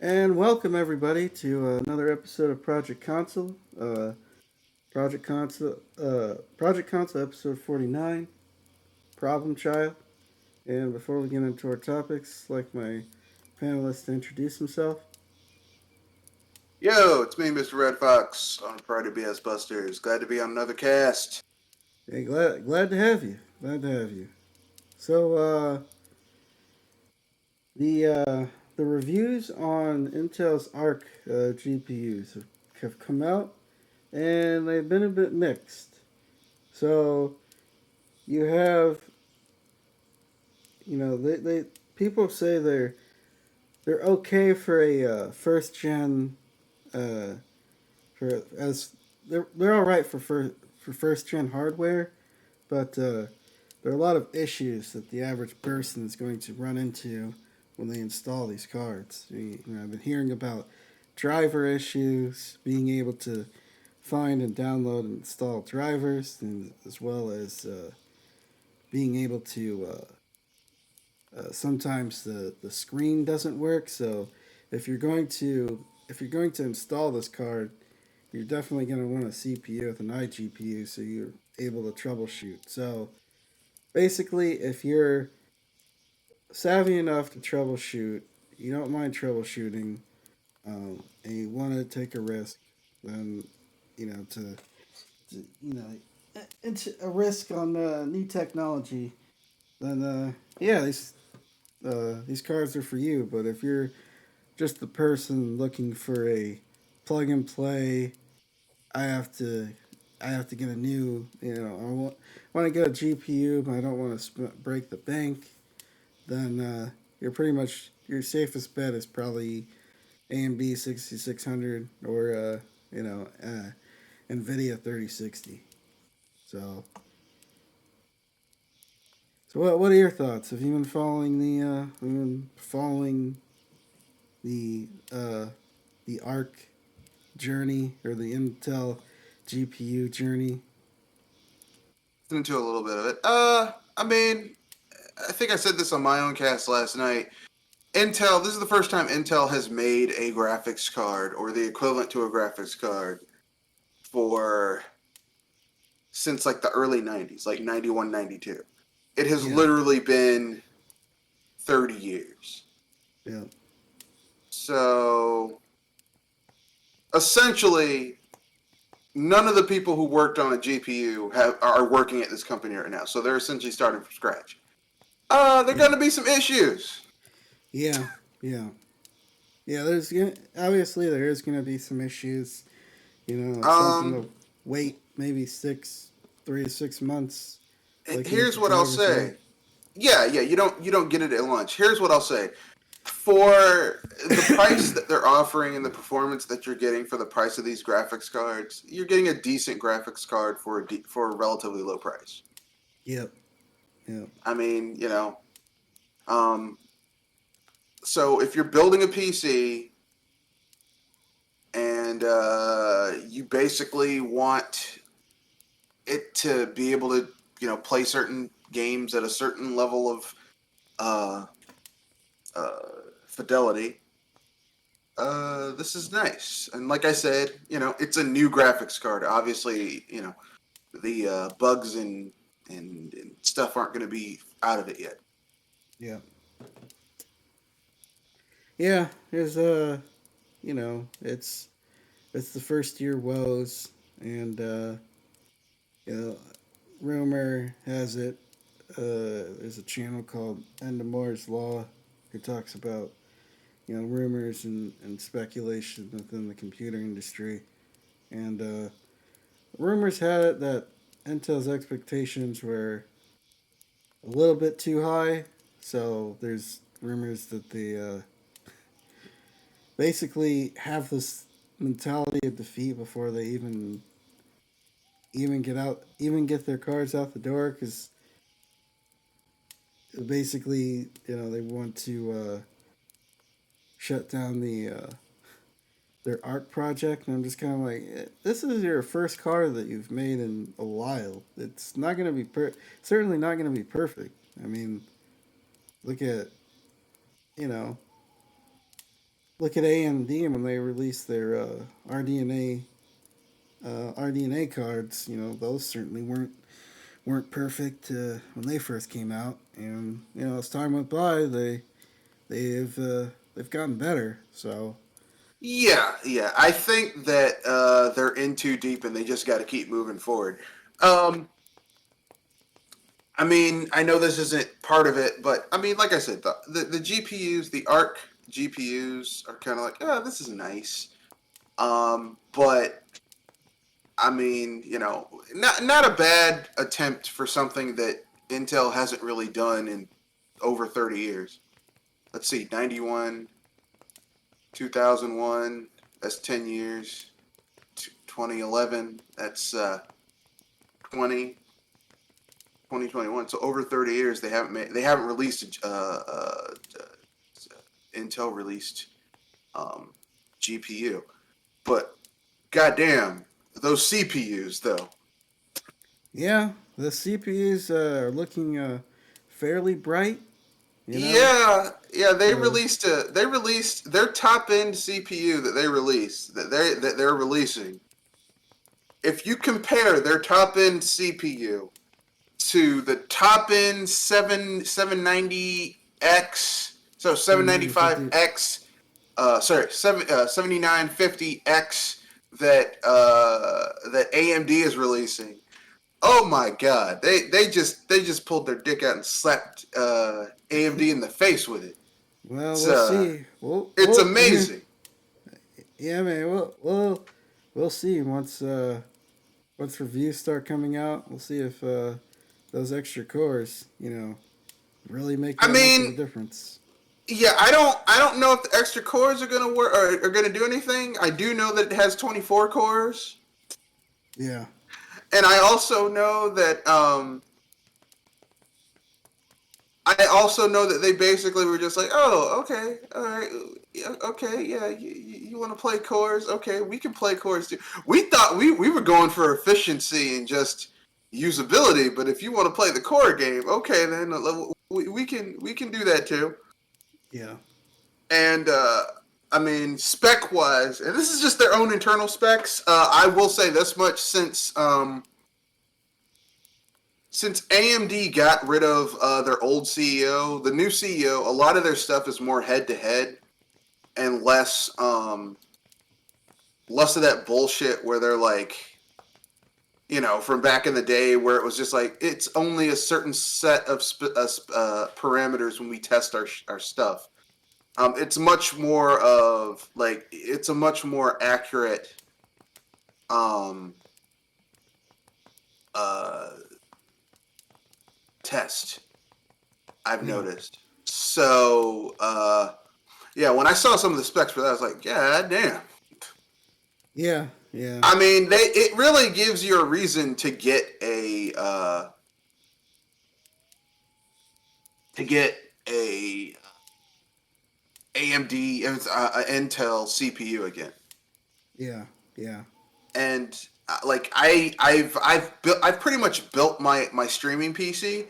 And welcome everybody to another episode of Project Console. Project Console episode 49, Problem Child. And before we get into our topics, I'd like my panelists to introduce himself. Yo, it's me, Mr. Red Fox, on Friday BS Busters. Glad to be on another cast. Hey, glad to have you. Glad to have you. So the reviews on Intel's Arc GPUs have come out, and they've been a bit mixed. So you have they people say they're okay for a first gen for as they're all right for first gen hardware, but there are a lot of issues that the average person is going to run into when they install these cards. I've been hearing about driver issues, being able to find and download and install drivers, and as well as being able to sometimes the screen doesn't work. So if you're going to install this card, you're definitely going to want a CPU with an iGPU so you're able to troubleshoot. So basically, if you're savvy enough to troubleshoot, you don't mind troubleshooting, and you want to take a risk, then it's a risk on new technology. Then yeah, these cards are for you. But if you're just the person looking for a plug and play, I have to I have to get a new, want to get a GPU, but I don't want to break the bank. Then you're pretty much your safest bet is probably AMD 6600 or Nvidia 3060. So what are your thoughts? Have you been following the the Arc journey or the Intel GPU journey? Into a little bit of it. I mean, I think I said this on my own cast last night. Intel, this is the first time Intel has made a graphics card or the equivalent to a graphics card for since like the early 90s, like 91, 92. It has Yeah, literally been 30 years. yeah, So essentially, none of the people who worked on a GPU are working at this company right now. So they're essentially starting from scratch. There are yeah, going to be some issues. yeah, yeah. Yeah, obviously there is gonna be some issues. It's something Um, to wait maybe 3 to 6 months, like most Here's what I'll drivers are. say. Yeah, you don't get it at lunch. Here's what I'll say. For the price that they're offering and the performance that you're getting for the price of these graphics cards, you're getting a decent graphics card for a relatively low price. Yep, yep, I mean, um, so if you're building a PC and you basically want it to be able to, play certain games at a certain level of uh, uh, fidelity, this is nice. And like I said, it's a new graphics card. Obviously, the bugs and stuff aren't going to be out of it yet. yep. Yeah, there's it's the first year woes, and you know, rumor has it there's a channel called End of Moore's Law who talks about rumors and speculation within the computer industry, and rumors had it that Intel's expectations were a little bit too high. So there's rumors that they basically have this mentality of defeat before they even get their cards out the door, because basically they want to shut down their art project. And I'm just kind of like, this is your first card that you've made in a while. It's not going to be certainly not going to be perfect. I mean, look at you know look at AMD when they released their RDNA cards. You know, those certainly weren't perfect when they first came out, and you know, as time went by, they've gotten better. So Yeah, yeah. I think that they're in too deep and they just got to keep moving forward. Um, I mean, I know this isn't part of it, but I mean, like I said, the GPUs, the ARC GPUs are kind of like, oh, this is nice. But I mean, you know, not a bad attempt for something that Intel hasn't really done in over 30 years. Let's see, 91, 2001, that's 10 years. 2011, that's 20, 2021. So over 30 years, they haven't released Intel released um, GPU. But goddamn, those CPUs though. yeah, the CPUs are looking fairly bright. You know, Yeah, yeah, the they released their top end CPU that they released that they're releasing. If you compare their top end CPU to the top end 790X, so 750. 795X, sorry, 7950X that AMD is releasing. Oh my God, they just pulled their dick out and slapped AMD in the face with it. Well, It's we'll see. it's We'll amazing. yeah, man. We'll see once reviews start coming out. We'll see if those extra cores, you know, really make I that much of a mean, difference. yeah, I don't know if the extra cores are gonna work or are gonna do anything. I do know that it has 24 cores. Yeah, And I also know that I also know that they basically were just like, oh, okay, all right, yeah, okay, yeah, you want to play cores? Okay, we can play cores too. We thought we were going for efficiency and just usability, but if you want to play the core game, okay, then we can do that too. yeah, And I mean, spec wise, and this is just their own internal specs. I will say this much since AMD got rid of their old CEO, the new CEO, a lot of their stuff is more head to head and less of that bullshit where they're like, you know, from back in the day where it was just like it's only a certain set of parameters when we test our stuff. It's much more of like it's a much more accurate um, uh, test. I've yeah, noticed. So yeah, when I saw some of the specs for that, I was like, yeah, damn. yeah, yeah, I mean, they it really gives you a reason to get a AMD Intel CPU again. yeah, yeah, And like I've pretty much built my streaming PC,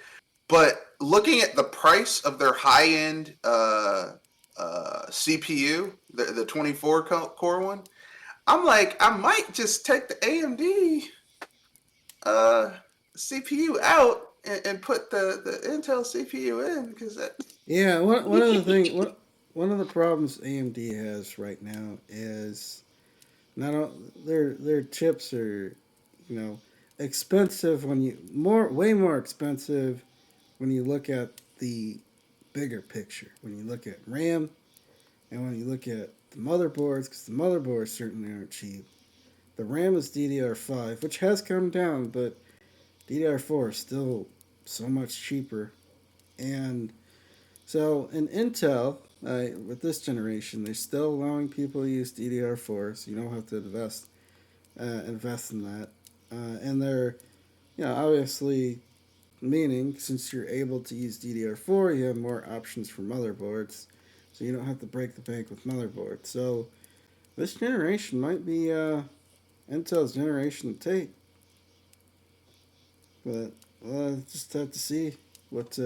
but looking at the price of their high end CPU, the 24 core one, I'm like I might just take the AMD uh, CPU out and put the Intel CPU in because that. yeah. One of the problems AMD has right now is not all, their chips are, you know, expensive when you more way more expensive when you look at the bigger picture. When you look at RAM and when you look at the motherboards, because the motherboards certainly aren't cheap. The RAM is DDR5, which has come down, but DDR4 is still so much cheaper. And so in Intel, with this generation, they're still allowing people to use DDR4, so you don't have to invest in that. And they're, you know, obviously meaning since you're able to use DDR4, you have more options for motherboards, so you don't have to break the bank with motherboards. So this generation might be Intel's generation to take, but just have to see what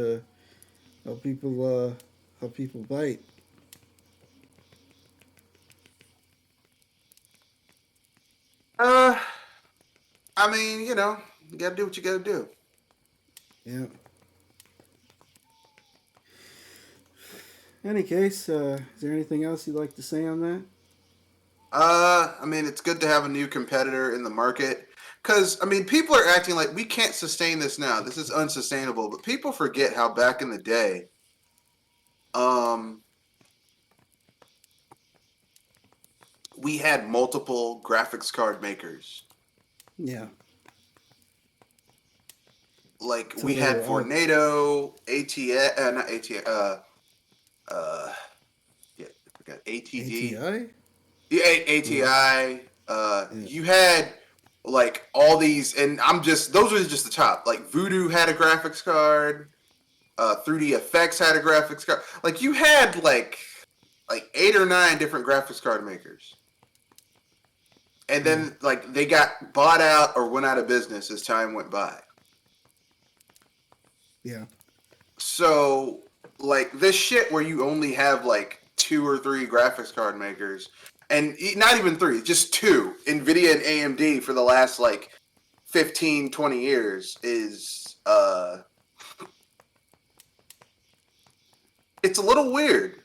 how people bite. Uh, I mean, you gotta do what you gotta do. Yeah. Any case, is there anything else you'd like to say on that? I mean, it's good to have a new competitor in the market. Because, I mean, people are acting like we can't sustain this now. This is unsustainable. But people forget how back in the day, um, we had multiple graphics card makers. Yeah. Like, So we they had were all Vornado, ATX, not ATX, uh, yeah, I forgot, ATD, ATI. yeah, Yeah. ATI. Yeah. You had like all these, and those are just the top. Like Voodoo had a graphics card. 3D Effects had a graphics card. Like you had like 8 or 9 different graphics card makers, and Yeah. then like they got bought out or went out of business as time went by. Yeah. So like this shit where you only have like 2 or 3 graphics card makers, and not even 3, just 2, Nvidia and AMD for the last like 15, 20 years is it's a little weird.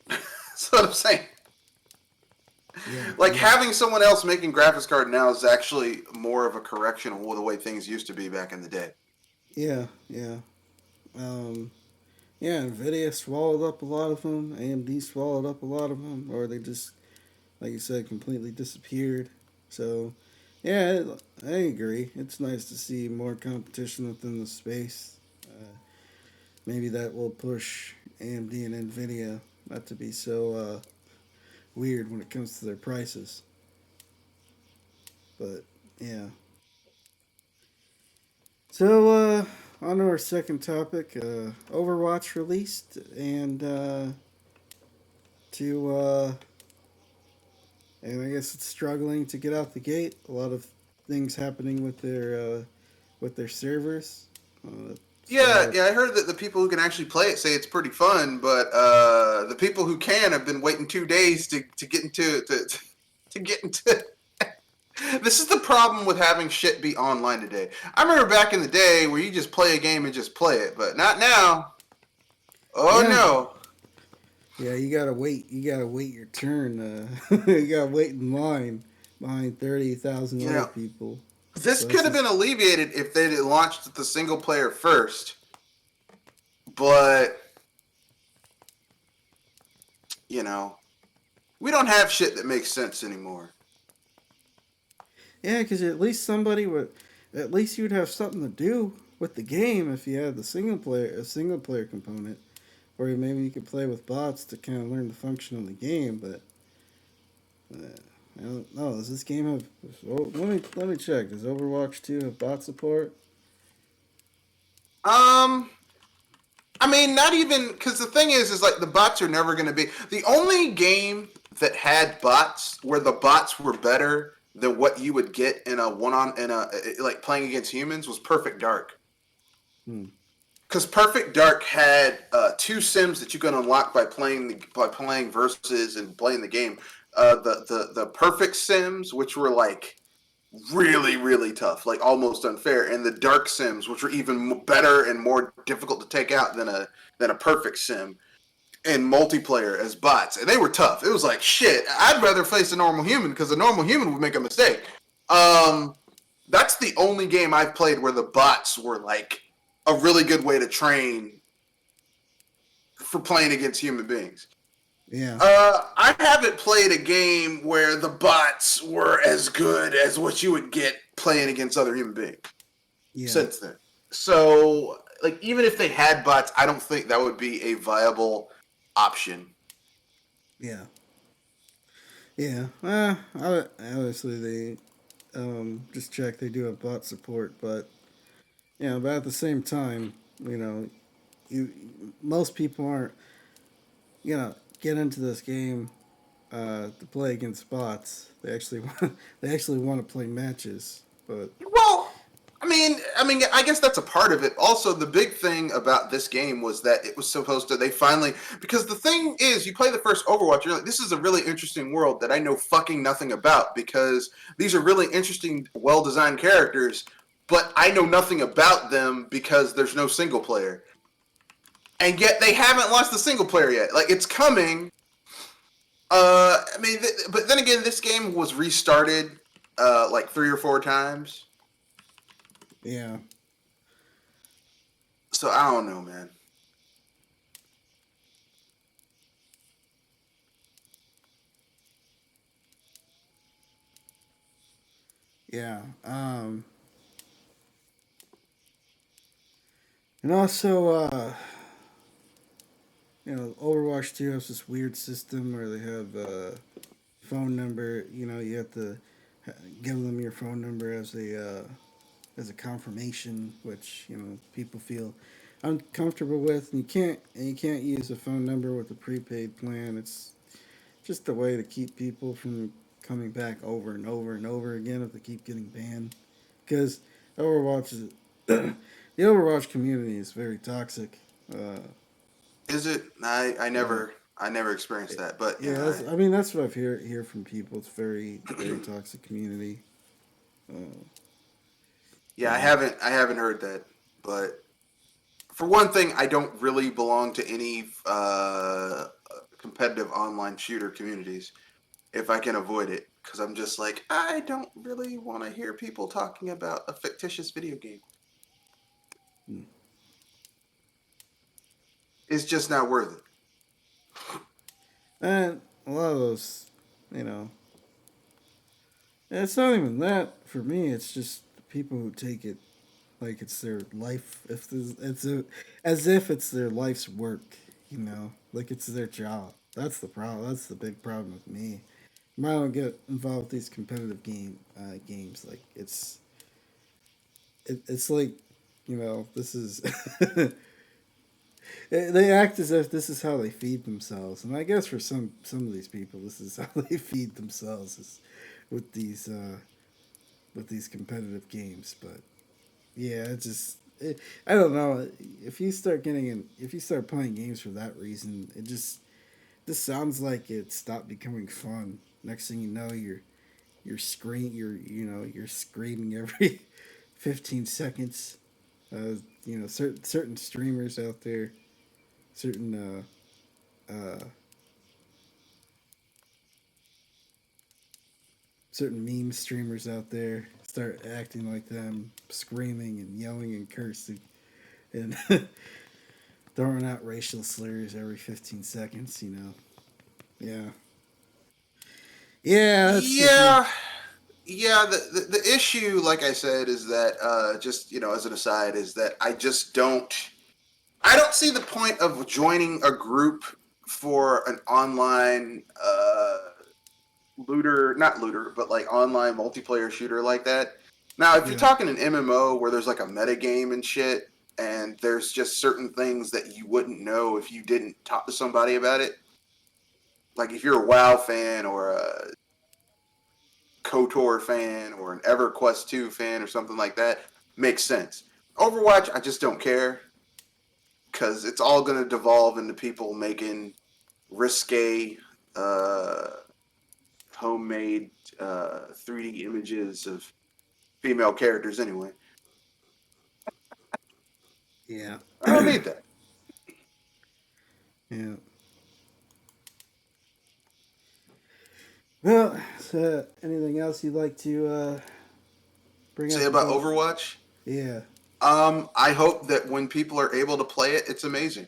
That's what I'm saying. Yeah. Like Yeah. having someone else making graphics card now is actually more of a correction of the way things used to be back in the day. Yeah. Yeah. Um, yeah. Nvidia swallowed up a lot of them. AMD swallowed up a lot of them, or they just, like you said, completely disappeared. So, yeah, I agree. It's nice to see more competition within the space. Maybe that will push AMD and Nvidia not to be so weird when it comes to their prices. But yeah. So on to our second topic. Overwatch released, and to and I guess it's struggling to get out the gate. A lot of things happening with their servers. Yeah, Start. yeah, I heard that the people who can actually play it say it's pretty fun, but the people who can have been waiting 2 days to get into to get into. This is the problem with having shit be online today. I remember back in the day where you just play a game and just play it, but not now. Oh Yeah, no. yeah. You gotta wait. You gotta wait your turn. You gotta wait in line behind 30,000 You other know, people. this So it's could have just been alleviated if they'd launched the single player first, but you know, we don't have shit that makes sense anymore. yeah, because at least somebody would, at least you'd have something to do with the game if you had a single player component, or maybe you could play with bots to kind of learn the function of the game. But I don't know. Does this game have? Oh, let me check. Does Overwatch 2 have bot support? Um, I mean, not even because the thing is like the bots are never going to be the only game that had bots where the bots were better than what you would get in a one on in a like playing against humans was Perfect Dark. Hmm. Because Perfect Dark had 2 sims that you can unlock by playing versus and playing the game. The perfect sims, which were like really really tough, like almost unfair, and the dark sims, which were even better and more difficult to take out than a perfect sim in multiplayer as bots, and they were tough. It was like shit. I'd rather face a normal human because a normal human would make a mistake. Um, that's the only game I've played where the bots were like a really good way to train for playing against human beings. Yeah. I haven't played a game where the bots were as good as what you would get playing against other human beings Yeah. since then. So, like, even if they had bots, I don't think that would be a viable option. Yeah. Yeah. Obviously they just check they do have bot support, but but at the same time, you know, you most people aren't get into this game to play against bots. They actually want they actually want to play matches, but Well, I I guess that's a part of it. Also, the big thing about this game was that it was supposed to. They finally, because the thing is, you play the first Overwatch, you're like, this is a really interesting world that I know fucking nothing about because these are really interesting, well-designed characters, but I know nothing about them because there's no single player, and yet they haven't launched the single player yet. Like it's coming. But then again, this game was restarted like 3 or 4 times, Yeah, so I don't know, man. yeah. And also, Overwatch 2 has this weird system where they have phone number. You have to give them your phone number as a confirmation, which people feel uncomfortable with. And you can't use a phone number with a prepaid plan. It's just a way to keep people from coming back over and over and over again if they keep getting banned. Because Overwatch is the Overwatch community is very toxic. Uh, Is it? like I never experienced that, but yeah, I mean that's what I've hear from people. It's very toxic community. Uh, yeah, yeah, I haven't heard that. But for one thing, I don't really belong to any competitive online shooter communities if I can avoid it, because I'm just like I don't really want to hear people talking about a fictitious video game. mm. It's just not worth it. And a lot of those, you know, and it's not even that for me. It's just the people who take it like it's their life. As if it's their life's work. Like it's their job. That's the problem. That's the big problem with me. I don't get involved with these competitive games. Like it's like this is they act as if this is how they feed themselves, and I guess for some of these people, this is how they feed themselves is with these competitive games. But yeah, I don't know. If you start playing games for that reason, this sounds like it stopped becoming fun. Next thing you know, you're screaming every 15 seconds. Certain streamers out there, certain certain meme streamers out there start acting like them, screaming and yelling and cursing and throwing out racial slurs every 15 seconds. Yeah, yeah. That's just me. Yeah, yeah. The issue, like I said, is that just as an aside, is that I don't see the point of joining a group for an online looter, not looter, but like online multiplayer shooter like that. Now, if you're Yeah, talking an MMO where there's like a meta game and shit, and there's just certain things that you wouldn't know if you didn't talk to somebody about it, like if you're a WoW fan or a KOTOR fan or an EverQuest 2 fan or something like that, makes sense. Overwatch, I just don't care because it's all going to devolve into people making risque, uh, homemade 3D images of female characters anyway. yeah, I don't need that. yeah. Well, so anything else you'd like to bring Say up about about? Overwatch. Yeah, I hope that when people are able to play it, it's amazing.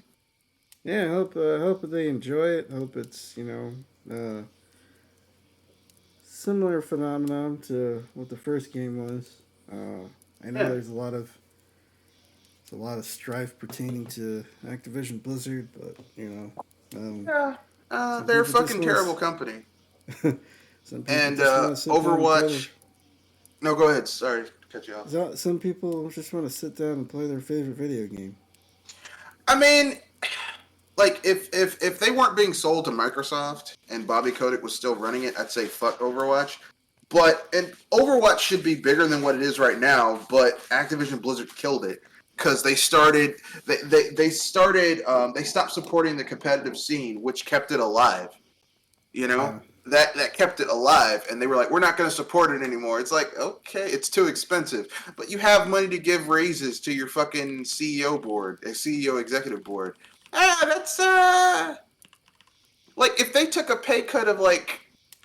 yeah. I hope they enjoy it. Hope it's similar phenomenon to what the first game was. I know Yeah, there's a lot of strife pertaining to Activision Blizzard, but yeah. some They're a people just fucking want terrible company. to some people And just want to sit down and play their Overwatch. No, go ahead. Sorry to cut you off. some people just want to sit down and play their favorite video game. I mean, like if they weren't being sold to Microsoft and Bobby Kotick was still running it, I'd say fuck Overwatch. and Overwatch should be bigger than what it is right now, but Activision Blizzard killed it because they stopped supporting the competitive scene, which kept it alive. You know, Yeah. that kept it alive, and they were like, we're not going to support it anymore. It's like, okay, it's too expensive, but you have money to give raises to your fucking CEO board, a CEO executive board. That's like if they took a pay cut of like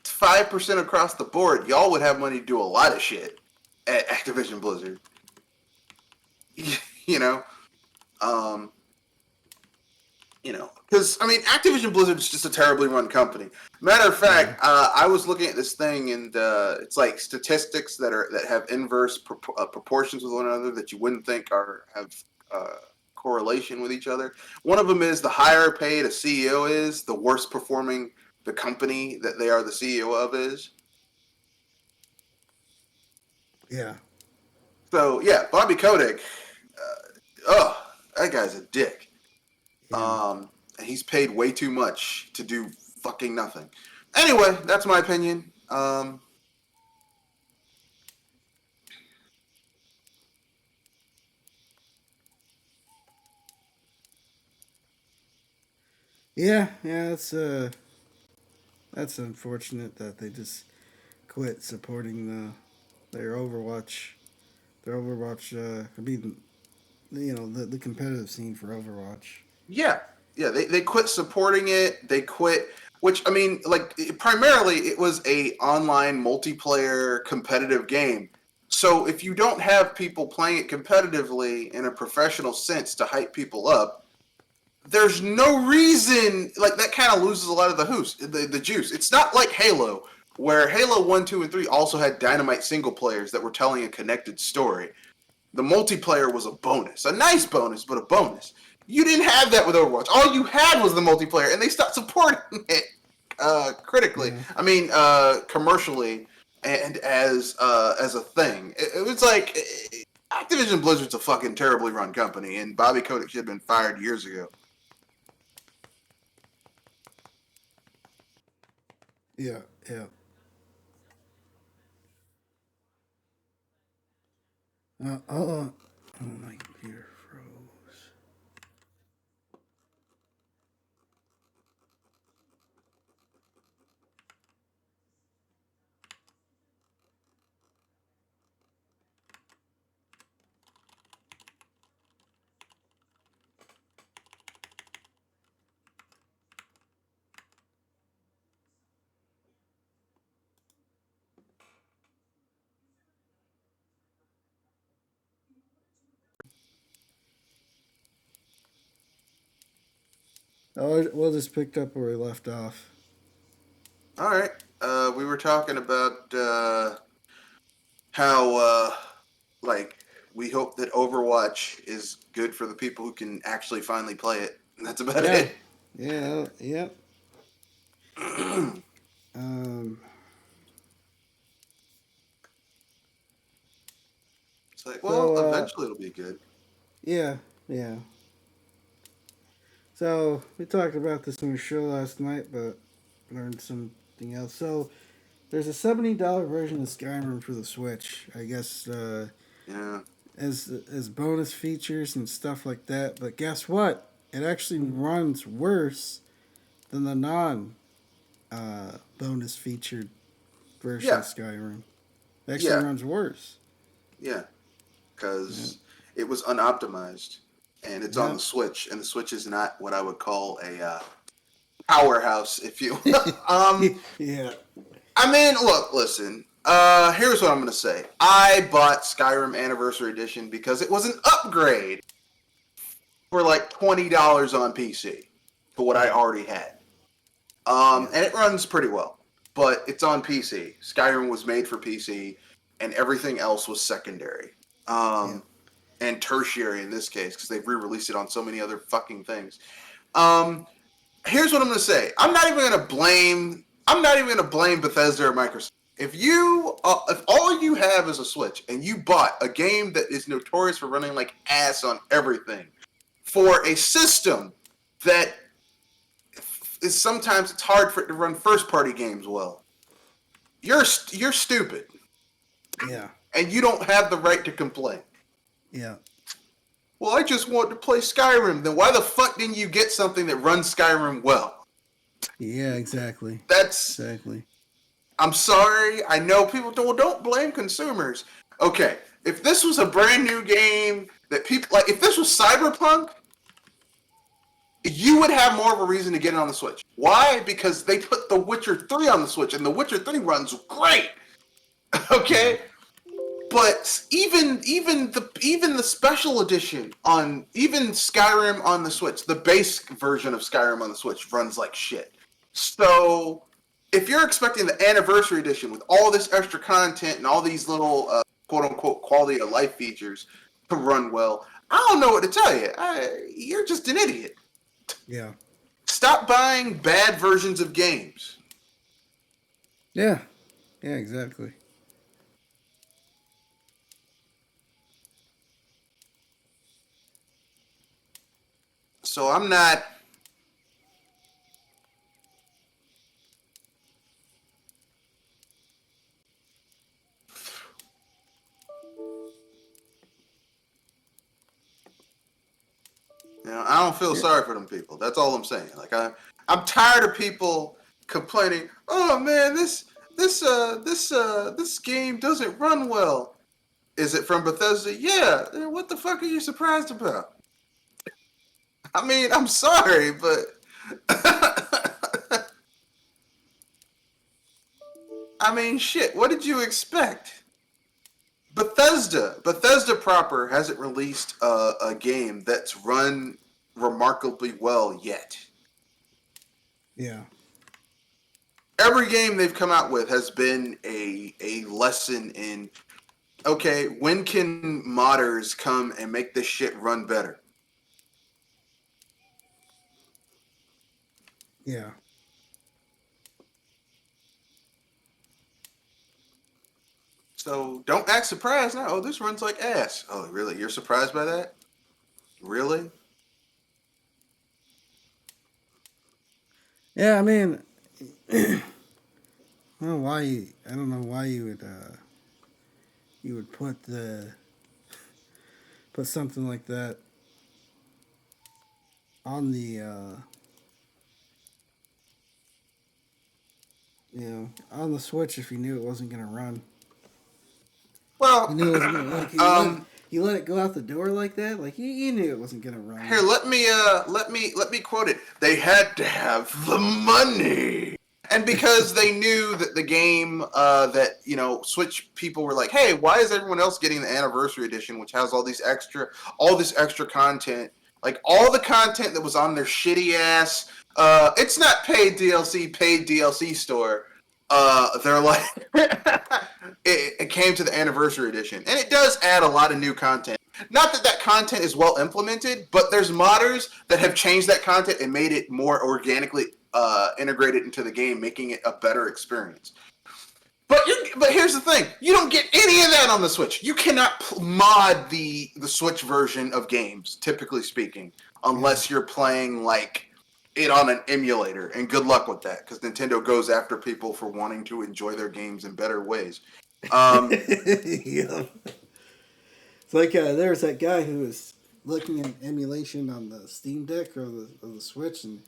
5% across the board, y'all would have money to do a lot of shit at Activision Blizzard. you know, um, because I mean, Activision Blizzard is just a terribly run company. Matter of Yeah. fact, I was looking at this thing, and it's like statistics that have inverse proportions with one another that you wouldn't think have uh, correlation with each other. One of them is the higher paid a CEO is, the worse performing the company that they are the CEO of is. Yeah. So yeah, Bobby Kotick, oh, that guy's a dick. Yeah. And he's paid way too much to do fucking nothing. Anyway, that's my opinion. Yeah. Yeah. That's unfortunate that they just quit supporting their Overwatch. Their Overwatch. I mean, the competitive scene for Overwatch. Yeah, yeah, they quit supporting it. They quit, which I mean, like primarily it was a online multiplayer competitive game. So if you don't have people playing it competitively in a professional sense to hype people up, there's no reason like that kind of loses a lot of the juice. It's not like Halo, where Halo 1, 2, and 3 also had dynamite single players that were telling a connected story. The multiplayer was a bonus, a nice bonus, but a bonus. You didn't have that with Overwatch. All you had was the multiplayer, and they stopped supporting it critically. Yeah. I mean, commercially and as a thing. It was like Activision Blizzard's a fucking terribly run company, and Bobby Kotick should have been fired years ago. Yeah. Yeah. Hold on. Oh, my computer froze. Oh, we'll just picked up where we left off. All right, we were talking about how like we hope that Overwatch is good for the people who can actually finally play it. And that's about Yeah. it. Yeah. Yep. Um. It's like, well, So. eventually it'll be good. Yeah. Yeah. So we talked about this on the show last night, but learned something else. So there's a $70 version of Skyrim for the Switch. I guess Yeah, as bonus features and stuff like that. But guess what? It actually runs worse than the non bonus featured version of yeah, Skyrim. It actually yeah, runs worse. yeah. Yeah. Because it was unoptimized, and it's on Yeah. the Switch, and the Switch is not what I would call a powerhouse, if you. Yeah. I mean, look, listen. Here's what I'm gonna say. I bought Skyrim Anniversary Edition because it was an upgrade for like $20 on PC to what I Yeah. already had. Yeah. And it runs pretty well, but it's on PC. Skyrim was made for PC, and everything else was secondary. Yeah. Um, and tertiary in this case, because they've re-released it on so many other fucking things. Here's what I'm gonna say. I'm not even gonna blame Bethesda or Microsoft. If all you have is a Switch and you bought a game that is notorious for running like ass on everything for a system that is sometimes it's hard for it to run first party games well. you're stupid, Yeah. and you don't have the right to complain. Yeah. Well, I just want to play Skyrim. Then why the fuck didn't you get something that runs Skyrim well? Yeah, exactly. That's Exactly. I'm sorry. I know people don't blame consumers. Okay, if this was a brand new game that people like, if this was Cyberpunk, you would have more of a reason to get it on the Switch. Why? Because they put The Witcher 3 on the Switch, and The Witcher 3 runs great. Yeah. Okay, but even the special edition on even Skyrim on the Switch, the base version of Skyrim on the Switch runs like shit. So if you're expecting the anniversary edition with all this extra content and all these little quote unquote quality of life features to run well, I don't know what to tell you. You're just an idiot. Yeah. Stop buying bad versions of games. Yeah. Yeah, exactly. So I'm not. I don't feel Yeah. sorry for them people. That's all I'm saying. Like I'm tired of people complaining. Oh man, this game doesn't run well. Is it from Bethesda? Yeah. What the fuck are you surprised about? I mean, I'm sorry, but I mean, shit. What did you expect? Bethesda proper hasn't released a game that's run remarkably well yet. Yeah. Every game they've come out with has been a lesson in, okay, when can modders come and make this shit run better? Yeah. So don't act surprised now. Oh, this runs like ass. Oh, really? You're surprised by that? Really? Yeah, I mean, I don't know why you would put something like that on the on the Switch if you knew it wasn't gonna run. You Well, knew it wasn't gonna like um, you let it go out the door like that. Like you knew it wasn't gonna run. here, let me quote it. They had to have the money. And because they knew that the game that Switch people were like, hey, why is everyone else getting the anniversary edition, which has all this extra content, like all the content that was on their shitty ass, it's not paid DLC store. They're like, it came to the anniversary edition, and it does add a lot of new content. Not that that content is well implemented, but there's modders that have changed that content and made it more organically integrated into the game, making it a better experience. But here's the thing: you don't get any of that on the Switch. You cannot mod the Switch version of games, typically speaking, Yeah. unless you're playing like it on an emulator. And good luck with that, because Nintendo goes after people for wanting to enjoy their games in better ways. Um, Yeah. It's like there's that guy who was looking at emulation on the Steam Deck or the Switch, and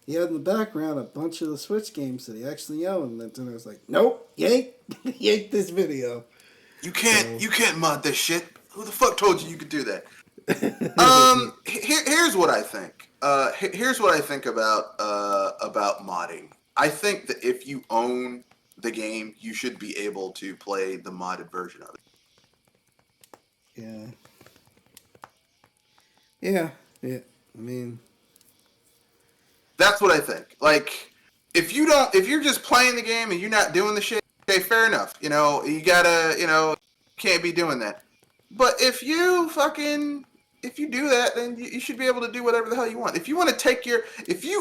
he had in the background a bunch of the Switch games that he actually owned. And then I was like, nope, yank, yank this video. So, you can't mod this shit. Who the fuck told you you could do that? yeah, Here's what I think. Here's what I think about modding. I think that if you own the game, you should be able to play the modded version of it. yeah, yeah. I mean, That's what I think. Like, if you're just playing the game and you're not doing the shit, okay, fair enough. You gotta, can't be doing that. But if you do that, then you should be able to do whatever the hell you want. If you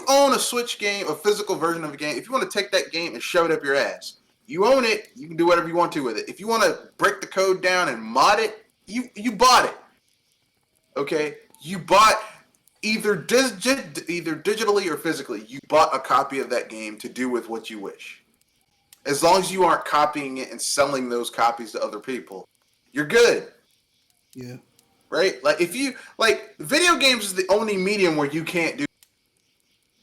own a Switch game, a physical version of a game, if you want to take that game and shove it up your ass, you own it. You can do whatever you want to with it. If you want to break the code down and mod it, you bought it. Okay, you bought either digitally or physically. You bought a copy of that game to do with what you wish. As long as you aren't copying it and selling those copies to other people, you're good. Yeah. Right? Like if you like video games is the only medium where you can't do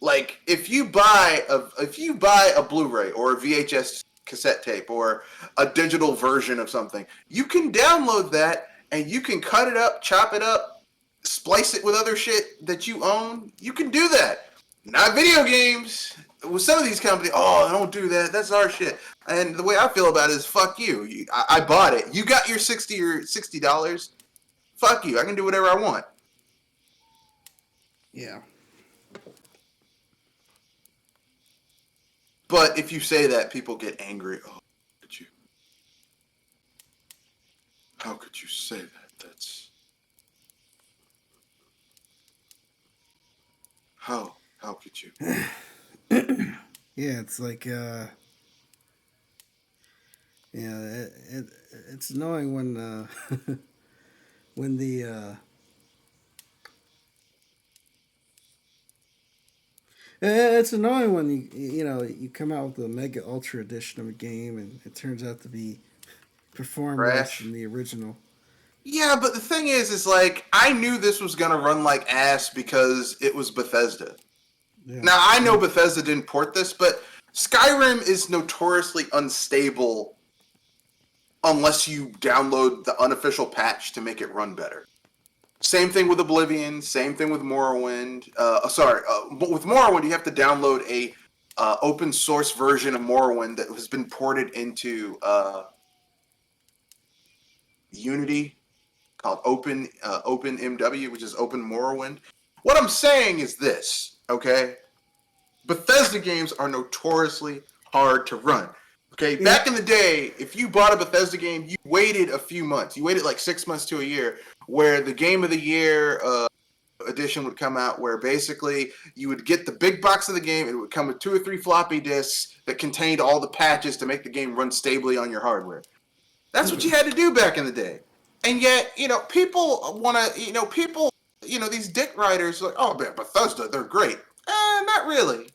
like if you buy a Blu-ray or a VHS cassette tape or a digital version of something, you can download that and you can cut it up, chop it up, splice it with other shit that you own. You can do that. Not video games. With some of these companies, oh, don't do that. That's our shit. And the way I feel about it is, fuck you. I bought it. You got your $60. Fuck you. I can do whatever I want. Yeah. But if you say that, people get angry. Oh, could you? How could you say that? That's how could you? Yeah, it's like yeah, it's annoying when when the it's annoying when you come out with a mega ultra edition of a game and it turns out to be perform worse than Crash. the original. Yeah, but the thing is like I knew this was gonna run like ass because it was Bethesda. Yeah. Now I know Yeah. Bethesda didn't port this, but Skyrim is notoriously unstable unless you download the unofficial patch to make it run better. Same thing with Oblivion. Same thing with Morrowind. But with Morrowind, you have to download a open source version of Morrowind that has been ported into Unity called OpenMW, which is Open Morrowind. What I'm saying is this, okay? Bethesda games are notoriously hard to run. Okay, Yeah. back in the day, if you bought a Bethesda game, you waited a few months. You waited like 6 months to a year, where the Game of the Year edition would come out, where basically you would get the big box of the game. It would come with 2 or 3 floppy disks that contained all the patches to make the game run stably on your hardware. That's what you had to do back in the day. And yet, people want to, these dick riders, like, oh man, Bethesda, they're great. Not really.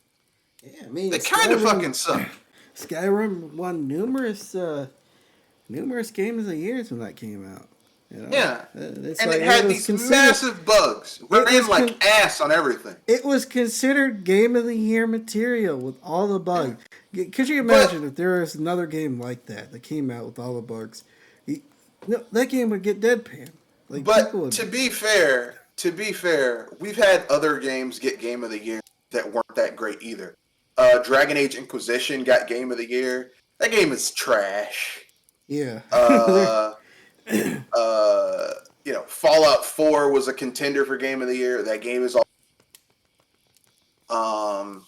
Yeah, I mean They kind of Skyrim fucking suck. Skyrim won numerous games of the years when that came out. You know, Yeah. it's And like it it had was these considered. massive bugs. It Ran was like ass on everything. it was considered game of the year material with all the Yeah. bugs. Could you But imagine if there was another game like that came out with all the bugs? No, that game would get deadpan. Like people but would. to be fair, we've had other games get Game of the Year that weren't that great either. Dragon Age Inquisition got Game of the Year. That game is trash. Yeah. Uh, Fallout 4 was a contender for Game of the Year. That game is all. Um,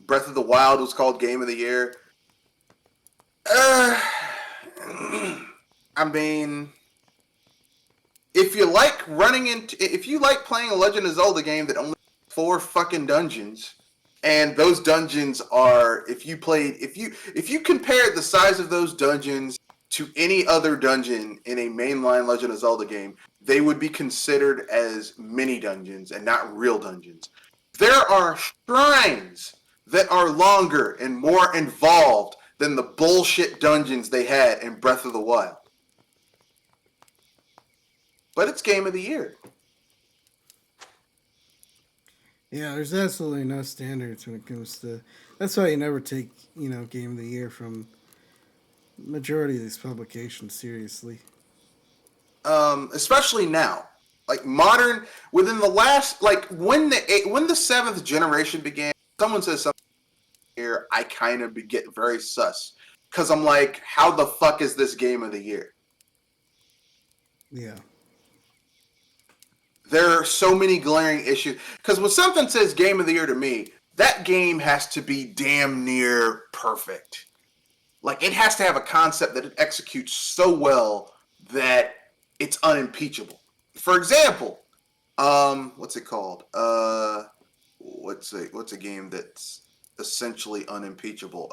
Breath of the Wild was called Game of the Year. Uh, I mean, if you like playing a Legend of Zelda game that only has 4 fucking dungeons, and those dungeons are, if you compared the size of those dungeons to any other dungeon in a mainline Legend of Zelda game, they would be considered as mini dungeons and not real dungeons. There are shrines that are longer and more involved than the bullshit dungeons they had in Breath of the Wild. But it's Game of the Year. Yeah, there's absolutely no standards when it comes to. That's why you never take game of the year from majority of these publications seriously. Especially now. Like modern, within the last, like when the seventh generation began, someone says something here, I kind of get very sus because I'm like, how the fuck is this Game of the Year? Yeah. There are so many glaring issues. Because when something says Game of the Year to me, that game has to be damn near perfect. Like it has to have a concept that it executes so well that it's unimpeachable. For example, what's it called? What's a game that's essentially unimpeachable?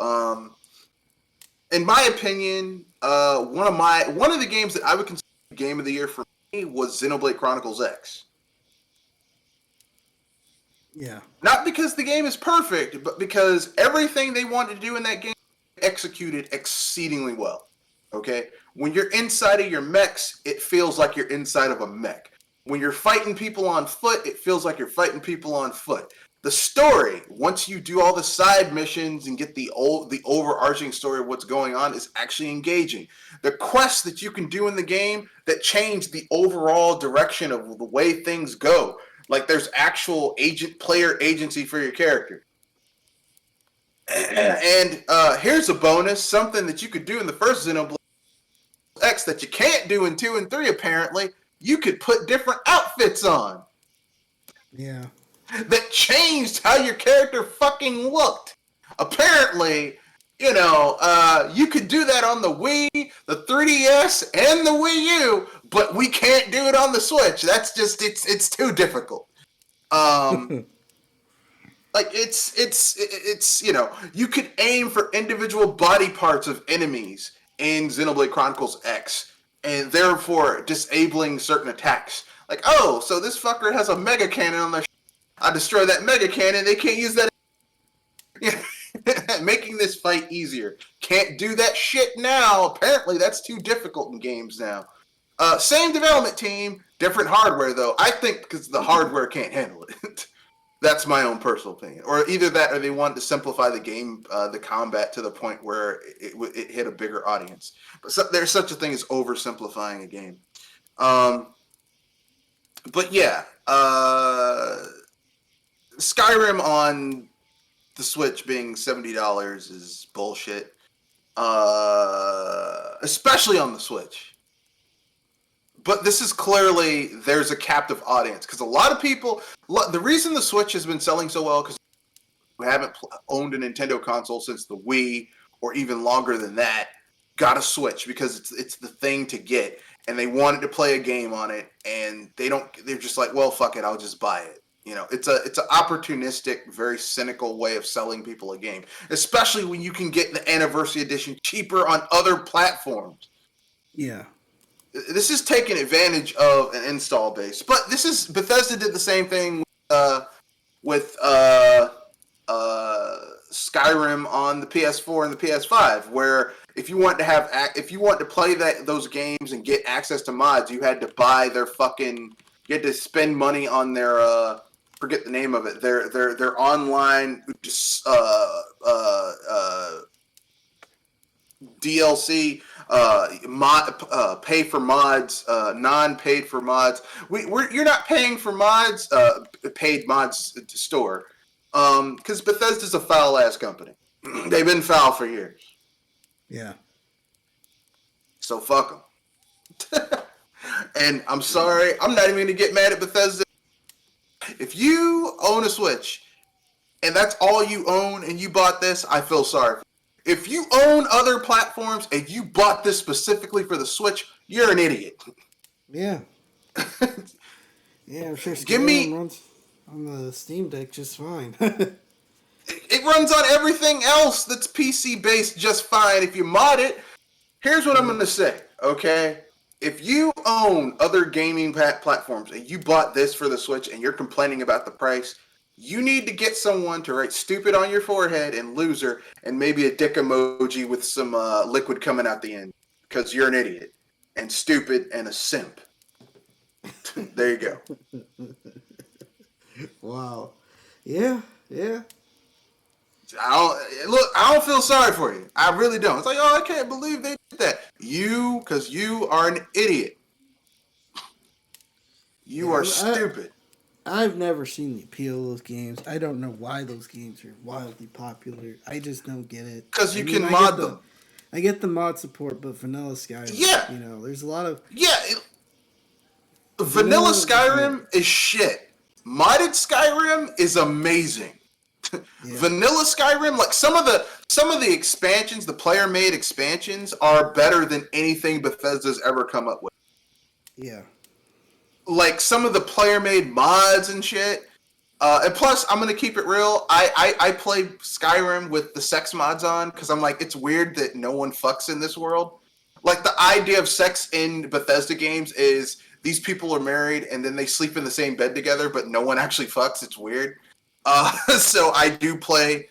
In my opinion, one of the games that I would consider Game of the Year for me was Xenoblade Chronicles X. Yeah. Not because the game is perfect, but because everything they wanted to do in that game executed exceedingly well. Okay? When you're inside of your mechs, it feels like you're inside of a mech. When you're fighting people on foot, it feels like you're fighting people on foot. The story, once you do all the side missions and get the overarching story of what's going on, is actually engaging. The quests that you can do in the game that change the overall direction of the way things go. Like there's actual player agency for your character. And here's a bonus, something that you could do in the first Xenoblade X that you can't do in 2 and 3 apparently. You could put different outfits on. Yeah. That changed how your character fucking looked. Apparently, you could do that on the Wii, the 3DS, and the Wii U, but we can't do it on the Switch. That's just it's too difficult. Like it's you could aim for individual body parts of enemies in Xenoblade Chronicles X, and therefore disabling certain attacks. Like, oh, so this fucker has a mega cannon on their. I destroy that mega cannon. They can't use that. Making this fight easier. Can't do that shit now. Apparently, that's too difficult in games now. Same development team, different hardware though. I think because the hardware can't handle it. That's my own personal opinion. Or either that, or they wanted to simplify the game, the combat to the point where it hit a bigger audience. But there's such a thing as oversimplifying a game. But yeah, Skyrim on the Switch being $70 is bullshit. Especially on the Switch. But this is clearly, there's a captive audience. Because a lot of people, the reason the Switch has been selling so well, because who haven't owned a Nintendo console since the Wii, or even longer than that, got a Switch because it's the thing to get. And they wanted to play a game on it, and they're just like, well, fuck it, I'll just buy it. It's an opportunistic, very cynical way of selling people a game, especially when you can get the anniversary edition cheaper on other platforms. Yeah. This is taking advantage of an install base, but Bethesda did the same thing with Skyrim on the PS4 and the PS5, where if you want to play those games and get access to mods, you had to buy their you had to spend money on their forget the name of it, their online DLC, pay for mods, non-paid for mods. You're not paying for mods, paid mods store, because Bethesda's a foul ass company. They've been foul for years. Yeah. So fuck them. And I'm sorry, I'm not even gonna get mad at Bethesda. If you own a Switch and that's all you own and you bought this, I feel sorry for you. If you own other platforms and you bought this specifically for the Switch, you're an idiot. Yeah. Yeah, I'm sure Give me runs on the Steam Deck just fine. It runs on everything else that's PC based just fine if you mod it. Here's what I'm going to say, okay? If you own other gaming platforms and you bought this for the Switch and you're complaining about the price, you need to get someone to write stupid on your forehead and loser and maybe a dick emoji with some liquid coming out the end, because you're an idiot and stupid and a simp. There you go. Wow. Yeah. I don't feel sorry for you. I really don't. It's like, oh, I can't believe they did that. Because you are an idiot. You are stupid. I've never seen the appeal of those games. I don't know why those games are wildly popular. I just don't get it. Because you can mod them. I get the mod support, but Vanilla Skyrim, there's a lot of... Yeah, Vanilla Skyrim is shit. Modded Skyrim is amazing. Yeah. Vanilla Skyrim, like some of the expansions, the player-made expansions, are better than anything Bethesda's ever come up with. Yeah. Like some of the player-made mods and shit. And plus, I'm gonna keep it real. I play Skyrim with the sex mods on because I'm like, it's weird that no one fucks in this world. Like the idea of sex in Bethesda games is these people are married and then they sleep in the same bed together, but no one actually fucks. It's weird. So I do play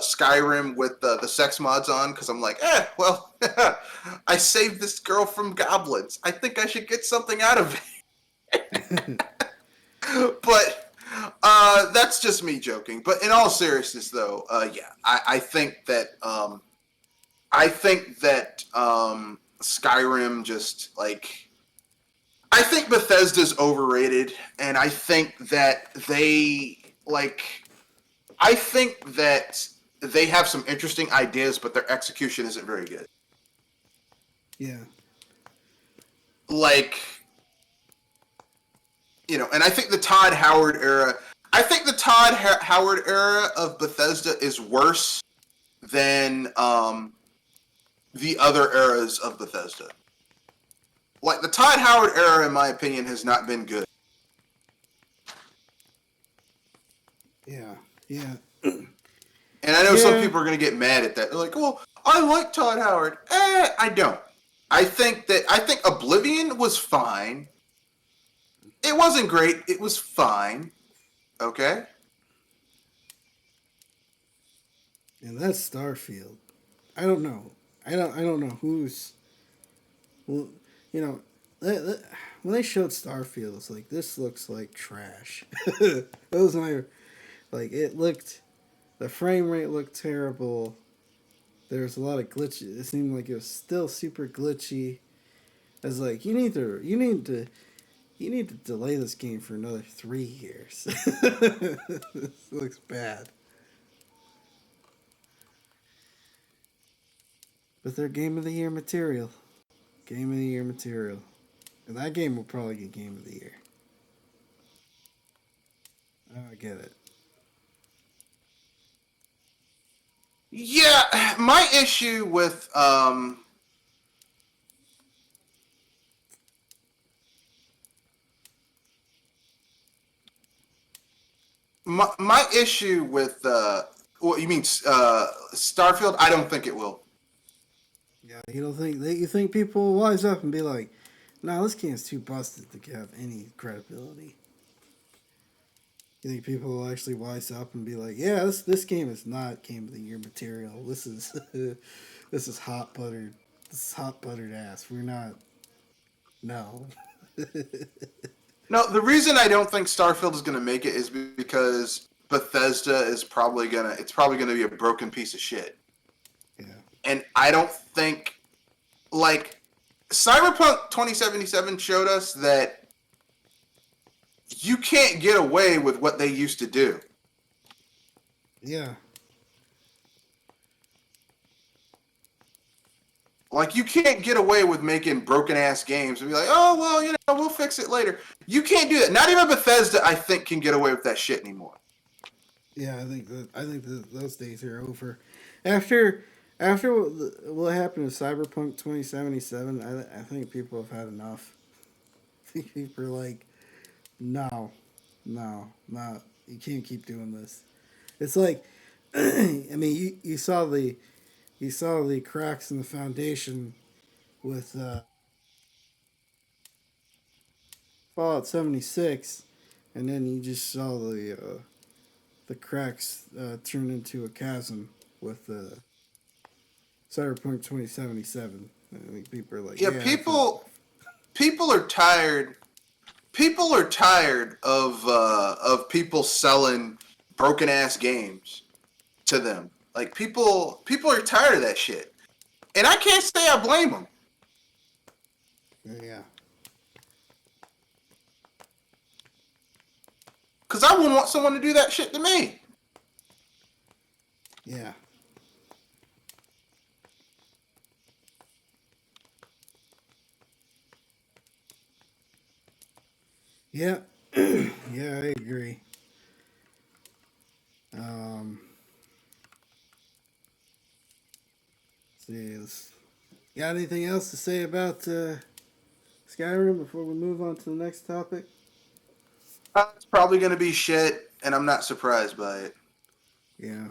Skyrim with the sex mods on because I'm like, well, I saved this girl from goblins. I think I should get something out of it. But that's just me joking. But in all seriousness, though, yeah, I think that Skyrim just like I think Bethesda's overrated, and I think that I think that they have some interesting ideas, but their execution isn't very good. Yeah. Like, and I think the Todd Howard era. I think the Todd Howard era of Bethesda is worse than the other eras of Bethesda. Like the Todd Howard era, in my opinion, has not been good. Yeah. Yeah. And I know some Yeah. people are going to get mad at that. They're like, "Well, I like Todd Howard." I don't. I think Oblivion was fine. It wasn't great. It was fine. Okay. And that's Starfield. I don't know. I don't know who's. Well, you know, when they showed Starfield, it's like this looks like trash. That was my like. It looked. The frame rate looked terrible. There was a lot of glitches. It seemed like it was still super glitchy. I was like, you need to delay this game for another 3 years. This looks bad. But they're Game of the Year material. Game of the Year material. And that game will probably get Game of the Year. I get it. Yeah, my issue with my issue with what you mean Starfield? I don't think it will. Yeah, you think people will wise up and be like, "Nah, this game's too busted to have any credibility." You think people will actually wise up and be like, "Yeah, this game is not Game of the Year material. This is this is hot buttered. This is hot buttered ass. We're not. No." No, the reason I don't think Starfield is going to make it is because Bethesda is probably gonna it's probably gonna be a broken piece of shit, Yeah. and I don't think like Cyberpunk 2077 showed us that you can't get away with what they used to do. Yeah. Like you can't get away with making broken ass games and be like, oh well, we'll fix it later. You can't do that. Not even Bethesda, I think, can get away with that shit anymore. Yeah, I think those days are over. After what happened to Cyberpunk 2077, I think people have had enough. I think people are like, no, no, not. You can't keep doing this. It's like, I mean, you saw the cracks in the foundation with Fallout 76, and then you just saw the cracks turn into a chasm with Cyberpunk 2077. I think people are like, Yeah, yeah, that's people enough. people are tired. People are tired of people selling broken ass games to them. Like people are tired of that shit, and I can't say I blame them Yeah, because I wouldn't want someone to do that shit to me. yeah, yeah, yeah. I agree. Um, see, got anything else to say about Skyrim before we move on to the next topic? It's probably gonna be shit, and I'm not surprised by it. Yeah.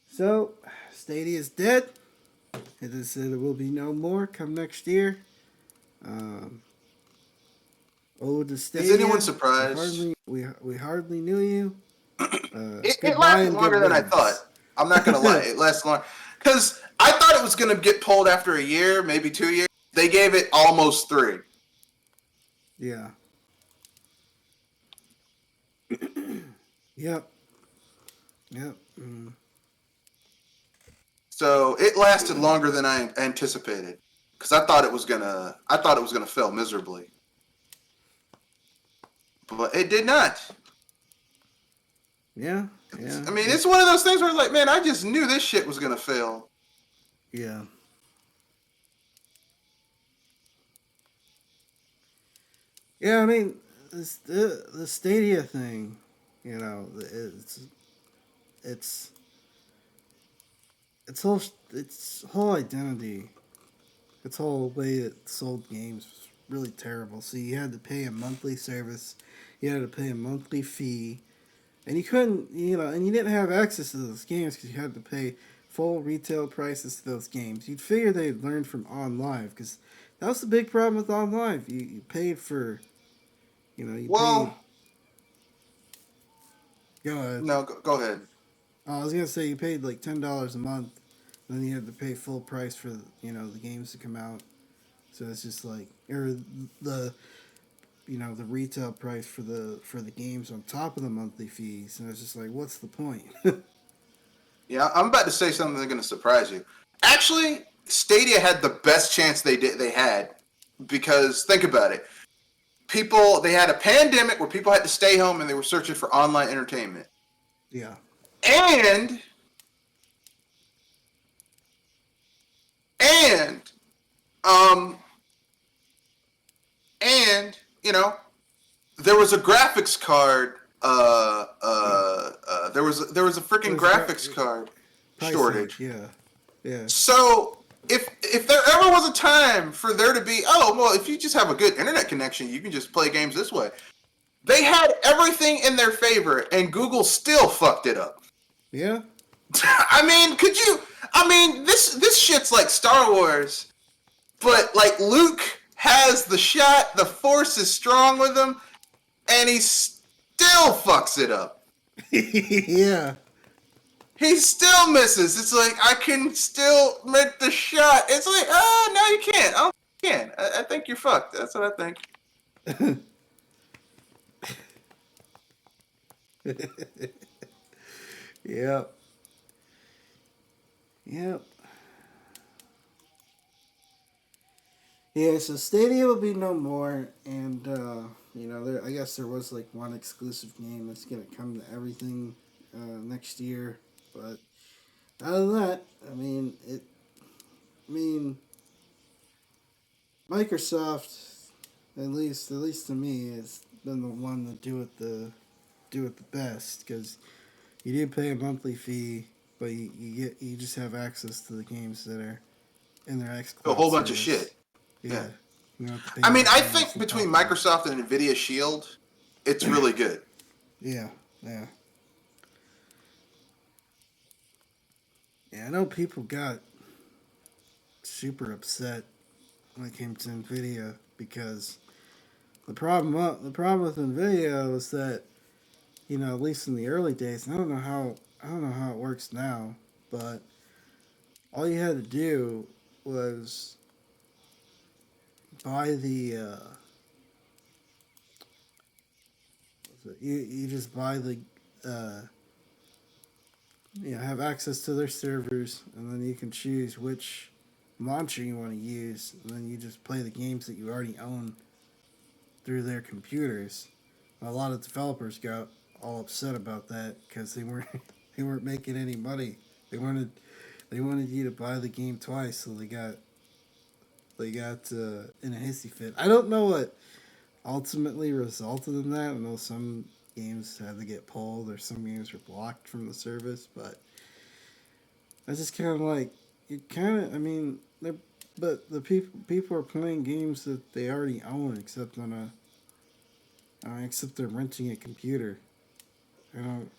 So, Stadia is dead. It is said it will be no more come next year. Um, Ode to Is anyone Stadia. We surprised? hardly we hardly knew you. it Goodbye lasted and good longer than I thought. riddance. I'm not gonna lie, it lasted long because I thought it was gonna get pulled after a year, maybe 2 years. They gave it almost 3. Yeah. Yep. Yep. So it lasted longer than I anticipated because I thought it was gonna fail miserably, but it did not. Yeah. Yeah. I mean, it's one of those things where like, man, I just knew this shit was gonna fail. Yeah. Yeah. I mean, the Stadia thing, it's its whole identity, its whole way it sold games was really terrible. So you had to pay a monthly service, you had to pay a monthly fee, and you couldn't, and you didn't have access to those games because you had to pay full retail prices to those games. You'd figure they'd learn from OnLive because that was the big problem with OnLive. You paid for, you paid. Well, Go ahead. no, go ahead. I was gonna say you paid like $10 a month, and then you had to pay full price for the games to come out. So it's just like, or the the retail price for the games on top of the monthly fees, and it's just like, what's the point? Yeah, I'm about to say something that's gonna surprise you. Actually, Stadia had the best chance they had because think about it. People they had a pandemic where people had to stay home and they were searching for online entertainment. Yeah. And and um and there was a graphics card there was a It freaking was graphics card pricing. shortage. Yeah. Yeah. So if there ever was a time for there to be, oh well, if you just have a good internet connection, you can just play games this way. They had everything in their favor, and Google still fucked it up. Yeah. I mean, could you? I mean, this shit's like Star Wars, but like Luke has the shot, the Force is strong with him, and he still fucks it up. Yeah. He still misses. It's like I can still make the shot. It's like, no, you can't. I don't think you can. I think you're fucked. That's what I think. Yep. Yep. Yeah, so Stadia will be no more, and I guess there was like one exclusive game that's gonna come to everything next year, but other than that, I mean, I mean, Microsoft, at least to me, has been the one to do it the best because you do pay a monthly fee, but you just have access to the games that are in their A xCloud whole bunch of service. shit. Yeah. Yeah, you don't have to pay I mean, I anything else think on between top of that. Microsoft and Nvidia Shield, it's really good. Yeah, yeah, yeah. I know people got super upset when it came to Nvidia because the problem with Nvidia was that at least in the early days, I don't know how it works now, but all you had to do was buy the you just buy the uh, have access to their servers, and then you can choose which launcher you want to use, and then you just play the games that you already own through their computers. A lot of developers got all upset about that because they weren't they weren't making any money. They wanted you to buy the game twice, so they got in a hissy fit. I don't know what ultimately resulted in that. I know some games had to get pulled or some games were blocked from the service, but I just kind of like it. Kind of, I mean, but the people are playing games that they already own, except they're renting a computer. I don't.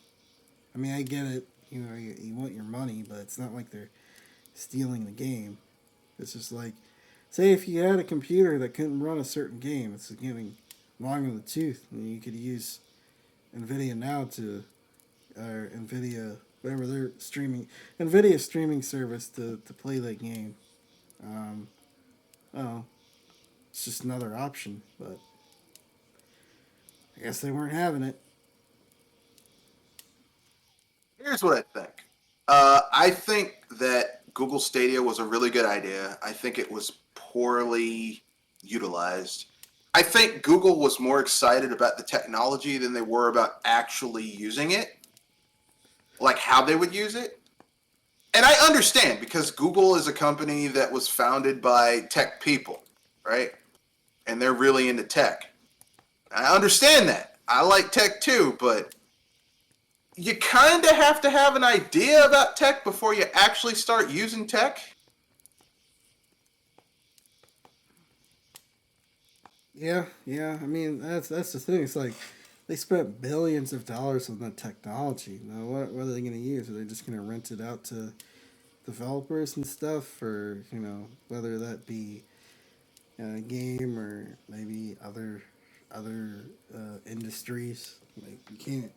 I mean, I get it. You want your money, but it's not like they're stealing the game. It's just like, say if you had a computer that couldn't run a certain game, it's getting long in the tooth, and you could use Nvidia now to or Nvidia, whatever their streaming Nvidia streaming service to play that game. Um, oh, it's just another option, but I guess they weren't having it. Here's what I think. I think that Google Stadia was a really good idea. I think it was poorly utilized. I think Google was more excited about the technology than they were about actually using it, like how they would use it. And I understand because Google is a company that was founded by tech people, right? And they're really into tech. I understand that. I like tech too, but you kind of have to have an idea about tech before you actually start using tech. Yeah, yeah. I mean, that's the thing. It's like they spent billions of dollars on the technology. Now, what are they going to use? Are they just going to rent it out to developers and stuff, or whether that be a game or maybe other industries? Like you can't.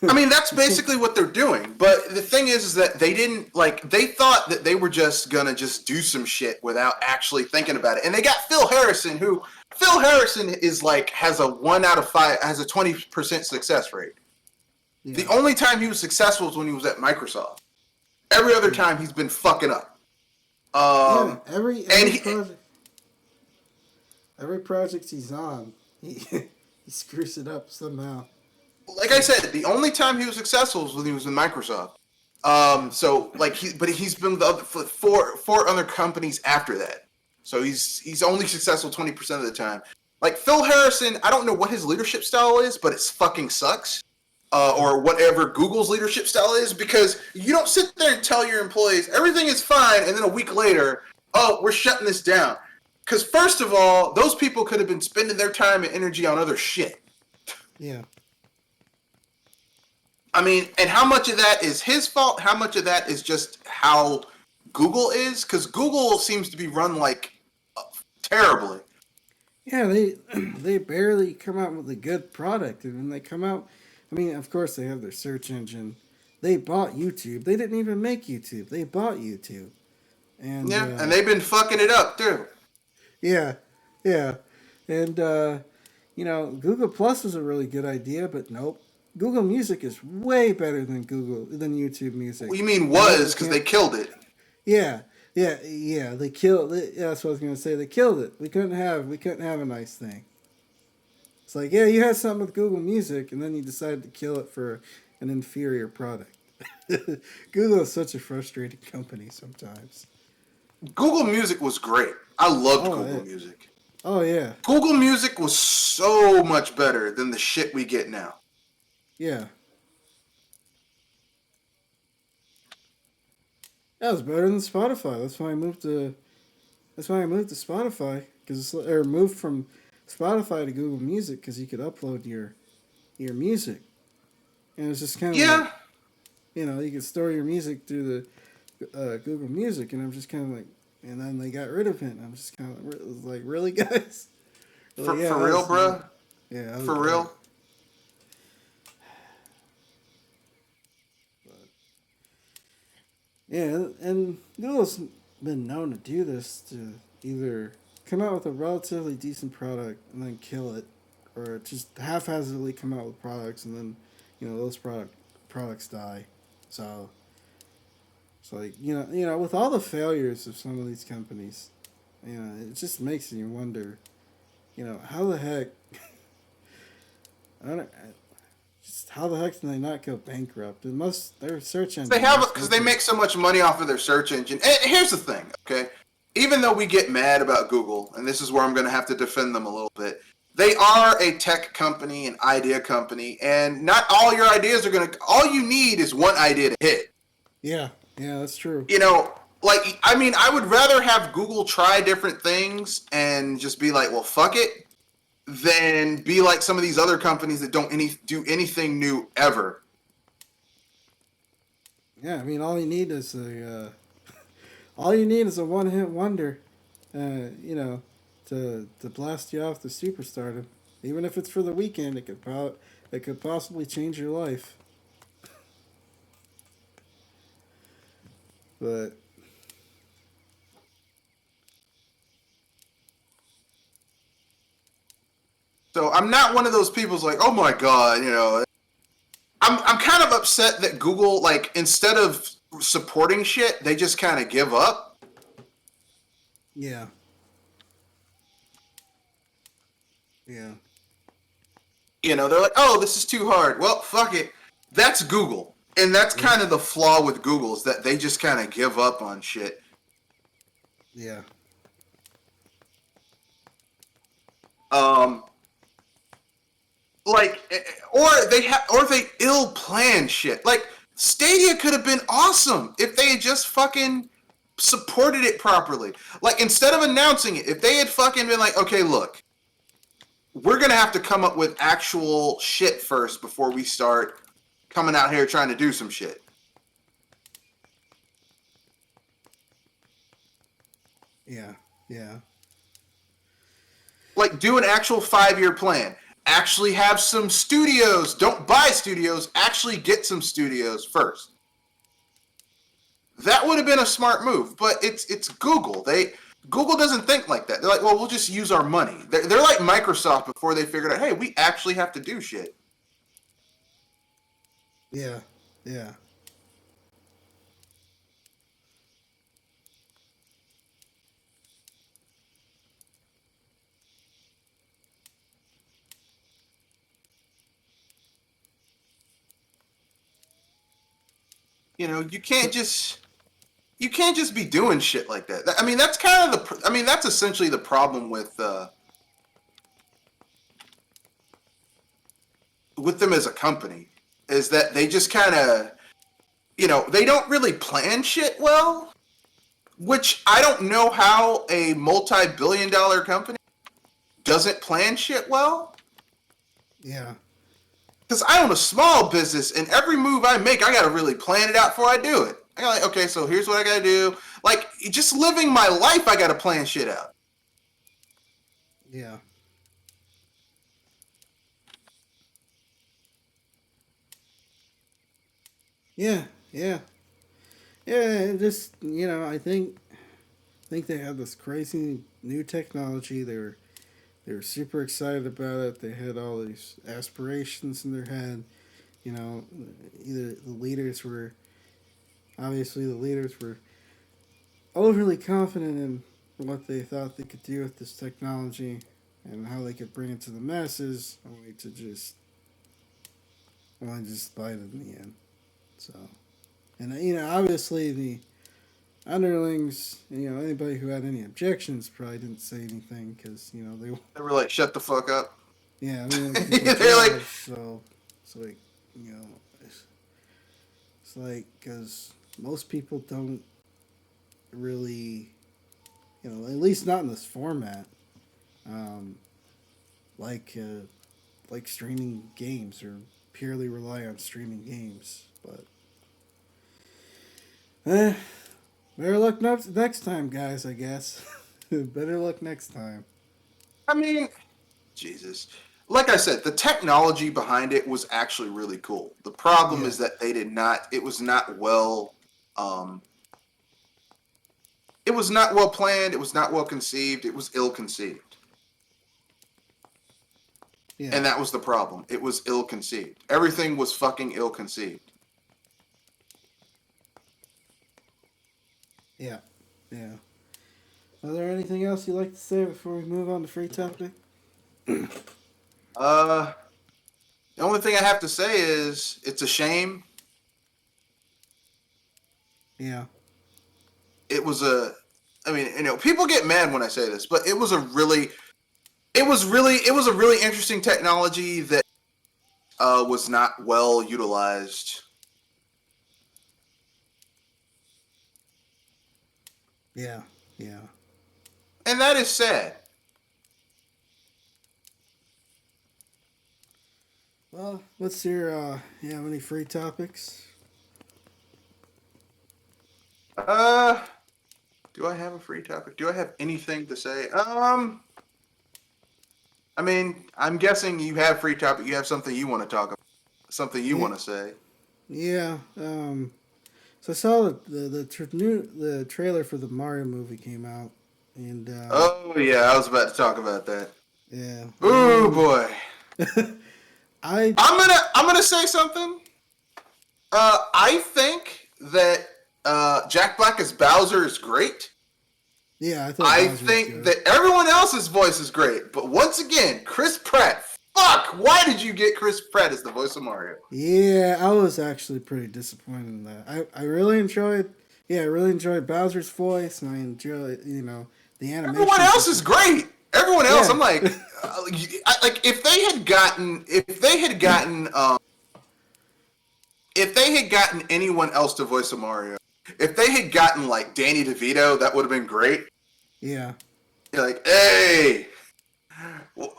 I mean, that's You can't. basically what they're doing. But the thing is that they didn't like. They thought that they were just gonna just do some shit without actually thinking about it. And they got Phil Harrison, who Phil Harrison is like has a 1 out of 5, has a 20% success rate. The Yeah, only time he was successful was when he was at Microsoft. Every other yeah, time he's been fucking up. yeah. And Every project he's on, he he screws it up somehow. like I said, the only time he was successful was when he was in Microsoft. Yeah, So like but he's been with the other, for four other companies after that. So he's only successful 20% of the time. Like Phil Harrison, I don't know what his leadership style is, but it fucking sucks. Or whatever Google's leadership style is, because you don't sit there and tell your employees everything is fine, and then a week later, oh, we're shutting this down. Because first of all, those people could have been spending their time and energy on other shit. yeah. I mean, and how much of that is his fault? How much of that is just how Google is? Because Google seems to be run like terribly. Yeah, they they barely come out with a good product, and when they come out, I mean, of course they have their search engine. They bought YouTube. They didn't even make YouTube. They bought YouTube, and Yeah, and they've been fucking it up too. yeah, yeah, and Google Plus was a really good idea, but nope. Google Music is way better than YouTube Music, You mean and yet we was because they can't. killed it. Yeah, yeah. They killed. Yeah, that's what I was gonna say. They killed it. We couldn't have a nice thing. It's like, yeah, you had something with Google Music, and then you decided to kill it for an inferior product. Google is such a frustrating company sometimes. Google Music was great. I loved Oh, Google Music. oh yeah, Google Music was so much better than the shit we get now. yeah. That was better than Spotify. That's why I moved to. That's why I moved to Spotify or moved from Spotify to Google Music because you could upload your music, and it's just kind of like Yeah, you could store your music through the Google Music, and I'm just kind of like, and then they got rid of it. And I'm just kind of like, really, guys? Like, yeah, for that real, was bruh. yeah, that was For great. real. But yeah, and Google's been known to do this to either come out with a relatively decent product and then kill it, or just haphazardly come out with products and then those products die. So it's like with all the failures of some of these companies, it just makes you wonder, how the heck I don't just how the heck can they not go bankrupt? Their search They engine have must because look they like make so much money off of their search engine. And here's the thing, okay? Even though we get mad about Google, and this is where I'm going to have to defend them a little bit, they are a tech company, an idea company, and not all your ideas are going to. All you need is one idea to hit. yeah, yeah, that's true. You know, like I mean, I would rather have Google try different things and just be like, well, fuck it, than be like some of these other companies that don't do anything new ever. Yeah, I mean all you need is a one hit wonder, to blast you off to superstardom. Even if it's for the weekend, it could possibly change your life. But So I'm not one of those people who's like, oh my god, you know. I'm kind of upset that Google, like, instead of supporting shit, they just kind of give up. yeah, yeah, You know, they're like, oh, this is too hard. Well, fuck it. That's Google. And that's yep, kind of the flaw with Google is that they just kind of give up on shit. yeah, Um, like, or they ill plan shit. Like, Stadia could have been awesome if they had just fucking supported it properly. Like, instead of announcing it, if they had fucking been like, okay, look, we're gonna have to come up with actual shit first before we start coming out here trying to do some shit. yeah, yeah, Like, do an actual 5-year plan. Actually have some studios. Don't buy studios. Actually get some studios first. That would have been a smart move, but it's Google. Google doesn't think like that. They're like, well, we'll just use our money. They're like Microsoft before they figured out, hey, we actually have to do shit. yeah, yeah, You know, but you can't just be doing shit like that. I mean, that's kind of the. I mean, that's essentially the problem with them as a company is that they just kind of, you know, they don't really plan shit well. Which I don't know how a multi-billion-dollar company doesn't plan shit well. yeah, Because I own a small business, and every move I make, I got to really plan it out before I do it. I got like, okay, so here's what I got to do. Like, just living my life, I got to plan shit out. yeah, yeah, yeah, yeah. Just I think they have this crazy new technology. They were super excited about it. They had all these aspirations in their head. You know, either the leaders were overly confident in what they thought they could do with this technology and how they could bring it to the masses, only to just bite it in the end. So, and obviously the underlings, anybody who had any objections probably didn't say anything because they, They were like, shut the fuck up. yeah, they want to keep their They're like, jobs. So it's like, you know, it's like because most people don't really, at least not in this format, um, like streaming games or purely rely on streaming games. But eh, better luck next time, guys. I guess better luck next time. I mean, Jesus. Like I said, the technology behind it was actually really cool. The problem Yeah, is that they did not. It was not well. Um, it was not well planned. It was not well conceived. It was ill conceived. yeah, And that was the problem. It was ill conceived. Everything was fucking ill conceived. yeah, yeah. Is there anything else you'd like to say before we move on to free topic? Uh, the only thing I have to say is it's a shame. Yeah, It was a. I mean, you know, people get mad when I say this, but it was a really interesting technology that was not well utilized. yeah, yeah. And that is sad. Well, what's your you have any free topics? Uh, do I have a free topic? Do I have anything to say? I mean, I'm guessing you have free topic. You have something you want to talk about, something you Yeah, want to say. yeah. So I saw the trailer for the Mario movie came out, and Oh yeah, I was about to talk about that. yeah, Oh boy. I I'm gonna say something. I think that Jack Black as Bowser is great. yeah, I thought I Bowser was think good. that everyone else's voice is great, but once again, Chris Pratt. Fuck! Why did you get Chris Pratt as the voice of Mario? Yeah, I was actually pretty disappointed in that. I really enjoyed, yeah, I really enjoyed Bowser's voice, and I enjoyed, the Everyone animations were else is pretty. great. Everyone else, Yeah, I'm like, like if they had gotten anyone else to voice a Mario, if they had gotten like Danny DeVito, that would have been great. yeah, You're like, hey,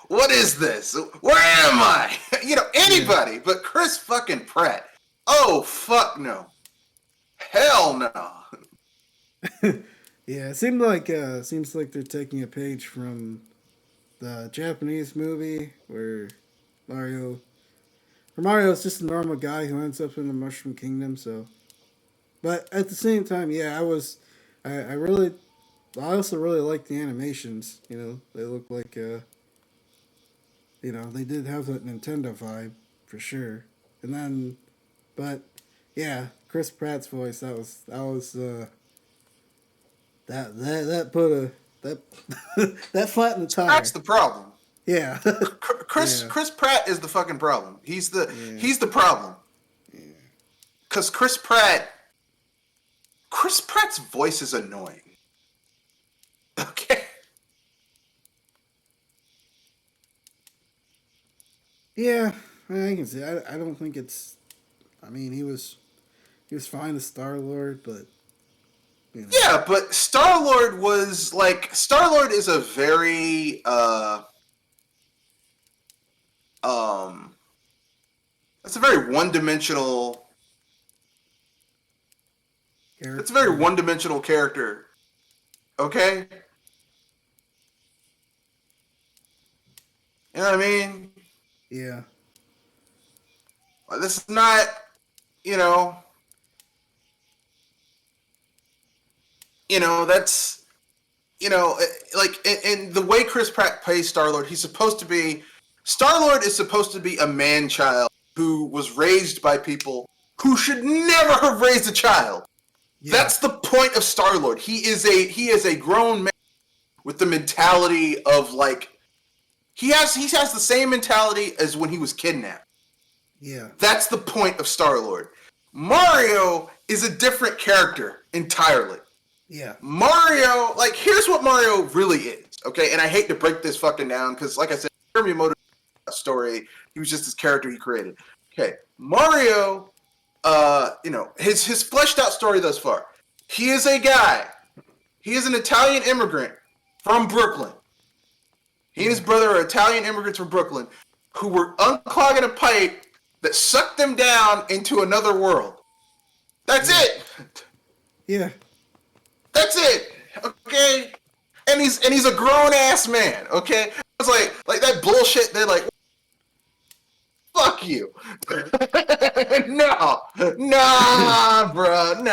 what is this? Where am I? yeah, Anybody but Chris fucking Pratt. Oh fuck no, hell no. yeah. Seems like they're taking a page from the Japanese movie where Mario, Mario is just a normal guy who ends up in the Mushroom Kingdom. So, but at the same time, yeah, I really, I also really like the animations. They look like they did have that Nintendo vibe for sure. And then, but yeah, Chris Pratt's voice that put a that that flattened the That's tire. the problem. Yeah, Chris yeah, Chris Pratt is the fucking problem. He's the yeah, he's the problem. Because Chris Pratt's voice is annoying. Okay. yeah. I can see. I don't think it's. I mean, he was fine as Star Lord, but you know, Yeah, but Star Lord is a very um it's a very one dimensional it's a very character. one dimensional character. Okay? You know what I mean? Yeah, This is not, you know, that's like in the way Chris Pratt plays Star Lord, he's supposed to be Star Lord is supposed to be a man child who was raised by people who should never have raised a child. yeah, That's the point of Star Lord. He is a grown man with the mentality of like he has the same mentality as when he was kidnapped. yeah, That's the point of Star Lord. Mario is a different character entirely. yeah, Mario, like, here's what Mario really is, okay? And I hate to break this fucking down because, like I said, Miyamoto's story, he was just this character he created. Okay, Mario, his fleshed out story thus far. He is a guy. He is an Italian immigrant from Brooklyn. He and his yeah, brother are Italian immigrants from Brooklyn who were unclogging a pipe that sucked them down into another world. That's yeah, it. yeah, That's it. Okay? And he's a grown ass man, okay? It's like that bullshit, they're like, fuck you. No. Nah, bruh.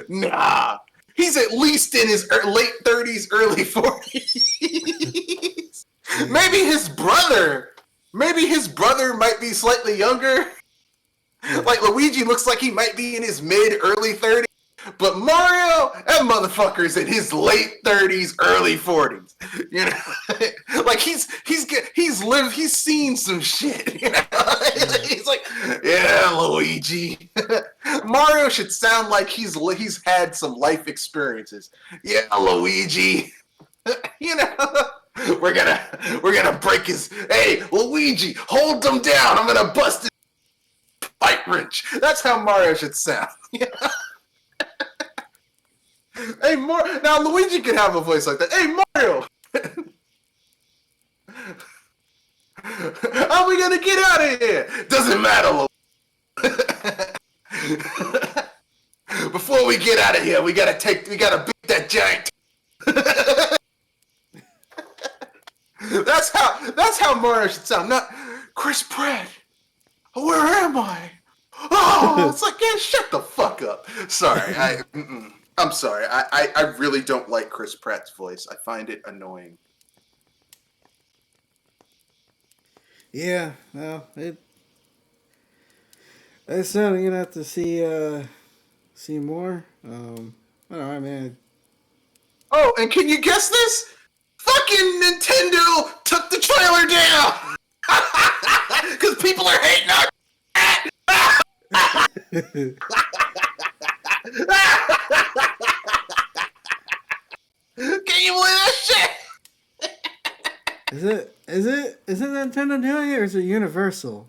Nah. He's at least in his late 30s, early 40s. yeah, maybe his brother, maybe his brother might be slightly younger. yeah, Like Luigi looks like he might be in his mid early 30s. But Mario, that motherfucker's in his late 30s, early 40s. You know, like he's seen some shit. You know, yeah, he's like, yeah, Luigi. Mario should sound like he's had some life experiences. Yeah, Luigi. You know, we're gonna break his. Hey, Luigi, hold him down. I'm gonna bust his pipe wrench. That's how Mario should sound. Hey, now Luigi could have a voice like that. Hey, Mario, how are we gonna get out of here? Doesn't matter. Before we get out of here, we gotta beat that giant. That's how Mario should sound. Not Chris Pratt. Where am I? Oh, it's like, yeah, shut the fuck fuck up. Sorry, I'm sorry. I really don't like Chris Pratt's voice. I find it annoying. Yeah, well, it's something you're gonna have to see more. I don't know, I mean, Oh, and can you guess this? Fucking Nintendo took the trailer down because people are hating on Can you believe that shit? is it Nintendo doing it or is it Universal?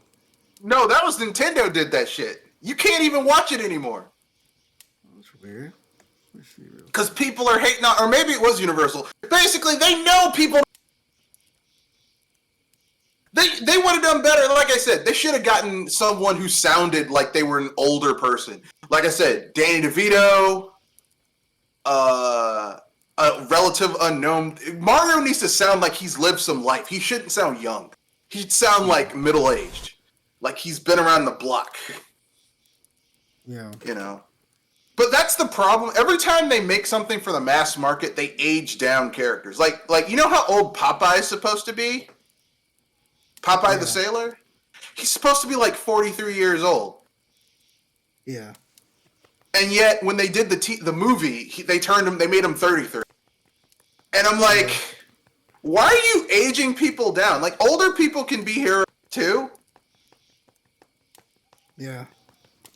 No, that was Nintendo did that shit. You can't even watch it anymore. That's weird. Let's see real Because quick. people are hating on, or maybe it was Universal. Basically, they know people. They would have done better. Like I said, they should have gotten someone who sounded like they were an older person. Like I said, Danny DeVito, a relative unknown. Mario needs to sound like he's lived some life. He shouldn't sound young. He'd sound Yeah, like middle aged, like he's been around the block. yeah, You know. But that's the problem. Every time they make something for the mass market, they age down characters. Like you know how old Popeye is supposed to be? Popeye the yeah, Sailor? He's supposed to be like 43 years old. yeah, And yet when they did the movie, they made him 33. And I'm like, yeah, why are you aging people down? Like older people can be heroes too. yeah,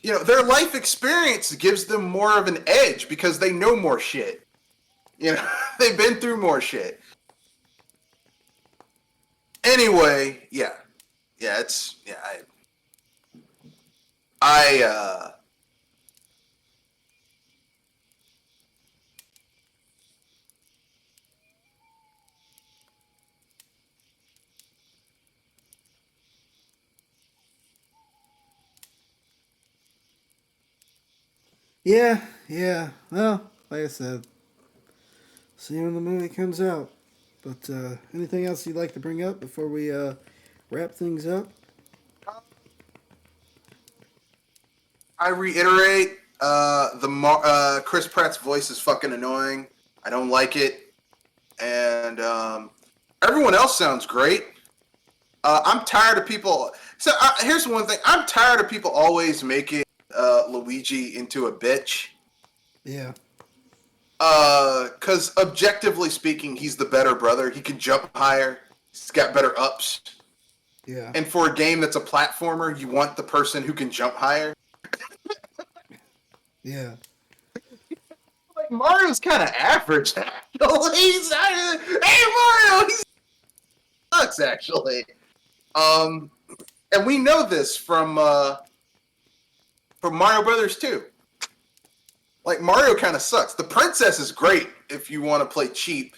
You know, their life experience gives them more of an edge because they know more shit. You know, they've been through more shit. Anyway, yeah. Yeah, it's yeah, I yeah, yeah. Well, like I said, see when the movie comes out. But anything else you'd like to bring up before we wrap things up? I reiterate, Chris Pratt's voice is fucking annoying. I don't like it, and everyone else sounds great. I'm tired of people. So here's one thing: I'm tired of people always making Luigi into a bitch. Yeah, Because objectively speaking, he's the better brother. He can jump higher. He's got better ups. yeah, And for a game that's a platformer, you want the person who can jump higher. yeah, Like Mario's kind of average. Hey Mario, he sucks actually. Um, and we know this from Mario Brothers 2. Like Mario kind of sucks. The princess is great if you want to play cheap.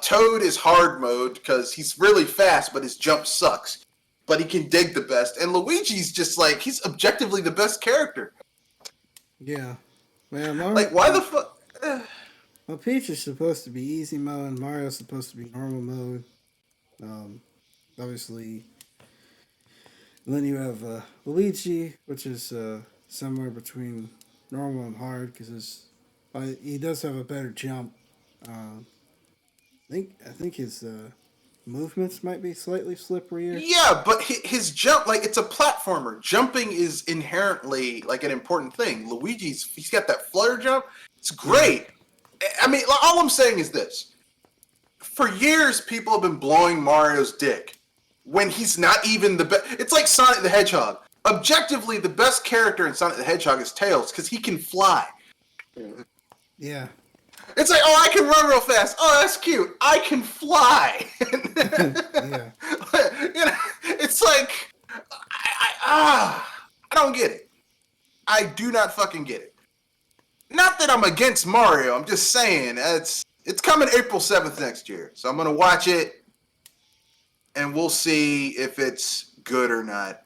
Toad is hard mode because he's really fast, but his jump sucks. But he can dig the best. And Luigi's just like he's objectively the best character. yeah. Well, Like why the fuck? Well, Peach is supposed to be easy mode, and Mario's supposed to be normal mode. Um, obviously, and then you have Luigi, which is somewhere between normal and hard because he does have a better jump. I think his movements might be slightly slipperier. Yeah, but his jump, like it's a platformer. Jumping is inherently like an important thing. He's got that flutter jump. It's Yeah, great. I mean, all I'm saying is this: for years, people have been blowing Mario's dick when he's not even the best. It's like Sonic the Hedgehog. Objectively, the best character in Sonic the Hedgehog is Tails because he can fly. yeah, It's like, oh, I can run real fast. Oh, that's cute. I can fly. yeah, You know, it's like, I don't get it. I do not fucking get it. Not that I'm against Mario. I'm just saying it's coming April 7th next year, so I'm gonna watch it, and we'll see if it's good or not.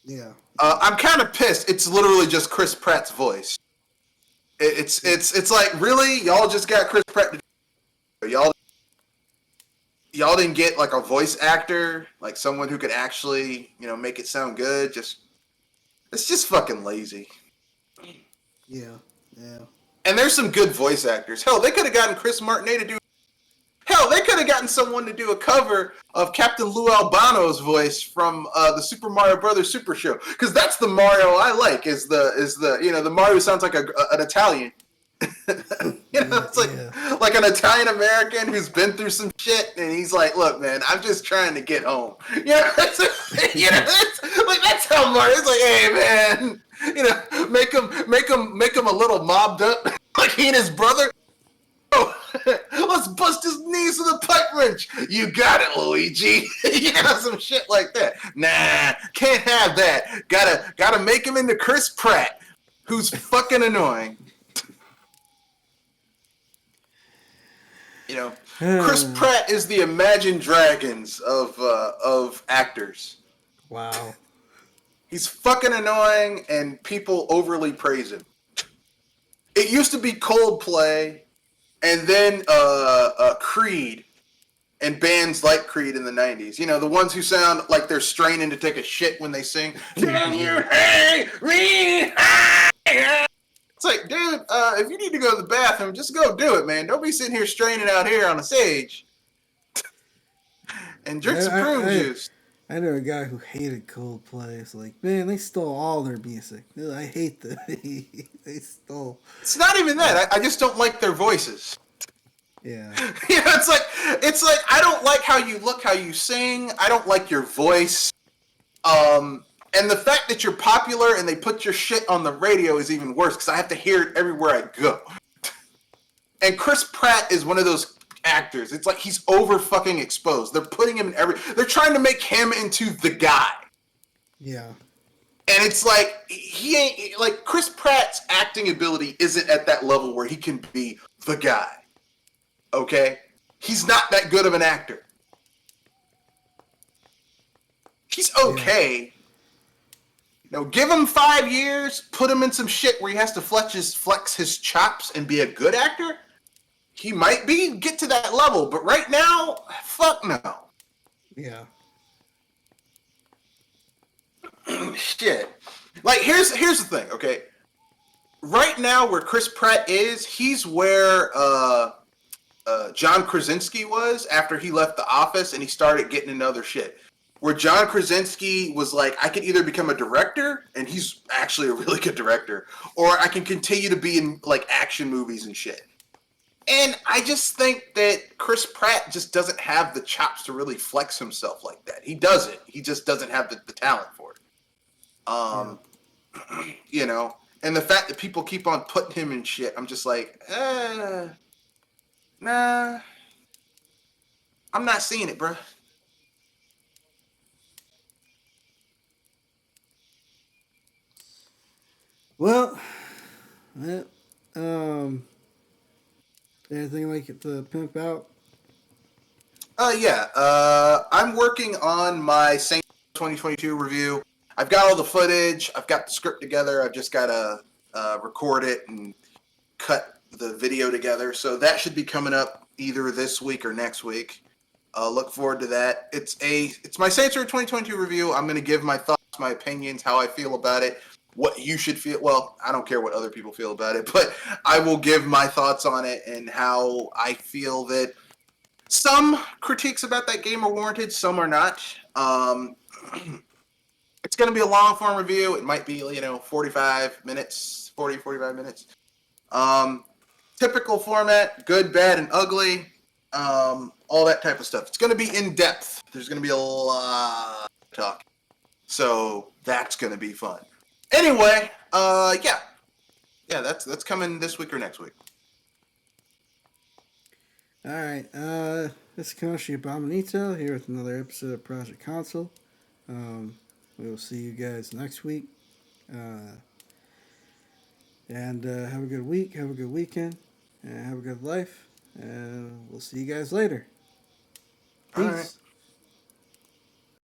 yeah. I'm kind of pissed. It's literally just Chris Pratt's voice. It's like really y'all just got Chris Pratt. Y'all didn't get like a voice actor, like someone who could actually make it sound good. Just it's just fucking lazy. Yeah. Yeah. And there's some good voice actors. Hell, they could have gotten Chris Martinet to do. Hell, they could have gotten someone to do a cover of Captain Lou Albano's voice from the Super Mario Brothers Super Show, because that's the Mario I like. Is the the Mario who sounds like an Italian. Yeah. It's Yeah. like an Italian American who's been through some shit, and he's like, "Look, man, I'm just trying to get home." That's how Mario. It's like, "Hey, man, make him a little mobbed up, like he and his brother. Oh, let's bust his knees with a pipe wrench. You got it, Luigi." Some shit like that. Nah, can't have that. Gotta make him into Chris Pratt, who's fucking annoying. You know, Chris Pratt is the Imagine Dragons of actors. Wow. He's fucking annoying, and people overly praise him. It used to be Coldplay, and then Creed, and bands like Creed in the '90s. The ones who sound like they're straining to take a shit when they sing. Can you hear me? It's like, dude, if you need to go to the bathroom, just go do it, man. Don't be sitting here straining out here on the stage. And drink some prune juice. I know a guy who hated Coldplay. It's like, man, they stole all their music. I hate them. They stole. It's not even that. I just don't like their voices. Yeah. It's like I don't like how you look, how you sing. I don't like your voice. And the fact that you're popular and they put your shit on the radio is even worse because I have to hear it everywhere I go. And Chris Pratt is one of those actors. It's like he's over fucking exposed. They're putting him in they're trying to make him into the guy. Yeah. And it's like he ain't like Chris Pratt's acting ability isn't at that level where he can be the guy. Okay? He's not that good of an actor. He's okay. Give him 5 years, put him in some shit where he has to flex his chops and be a good actor. He might get to that level, but right now, fuck no. Yeah. Shit. Like here's the thing, okay? Right now, where Chris Pratt is, he's where John Krasinski was after he left The Office and he started getting into other shit. Where John Krasinski was like, I could either become a director, and he's actually a really good director, or I can continue to be in like action movies and shit. And I just think that Chris Pratt just doesn't have the chops to really flex himself like that. He doesn't. He just doesn't have the talent for it. And the fact that people keep on putting him in shit, I'm just like, nah, I'm not seeing it, bro. Well, um, anything like it to pimp out? Yeah. I'm working on my Saints 2022 review. I've got all the footage. I've got the script together. I've just got to record it and cut the video together. So that should be coming up either this week or next week. Look forward to that. It's my Saints Row 2022 review. I'm going to give my thoughts, my opinions, how I feel about it, what you should feel. Well, I don't care what other people feel about it, but I will give my thoughts on it and how I feel that some critiques about that game are warranted, some are not. It's going to be a long form review. It might be, 45 minutes, 45 minutes. Typical format, good, bad, and ugly. All that type of stuff. It's going to be in depth. There's going to be a lot of talk. So that's going to be fun. Anyway, yeah, that's coming this week or next week. All right. This is Konoshi Abominito here with another episode of Project Console. We will see you guys next week. And have a good week. Have a good weekend. And have a good life. And we'll see you guys later. Peace. All right.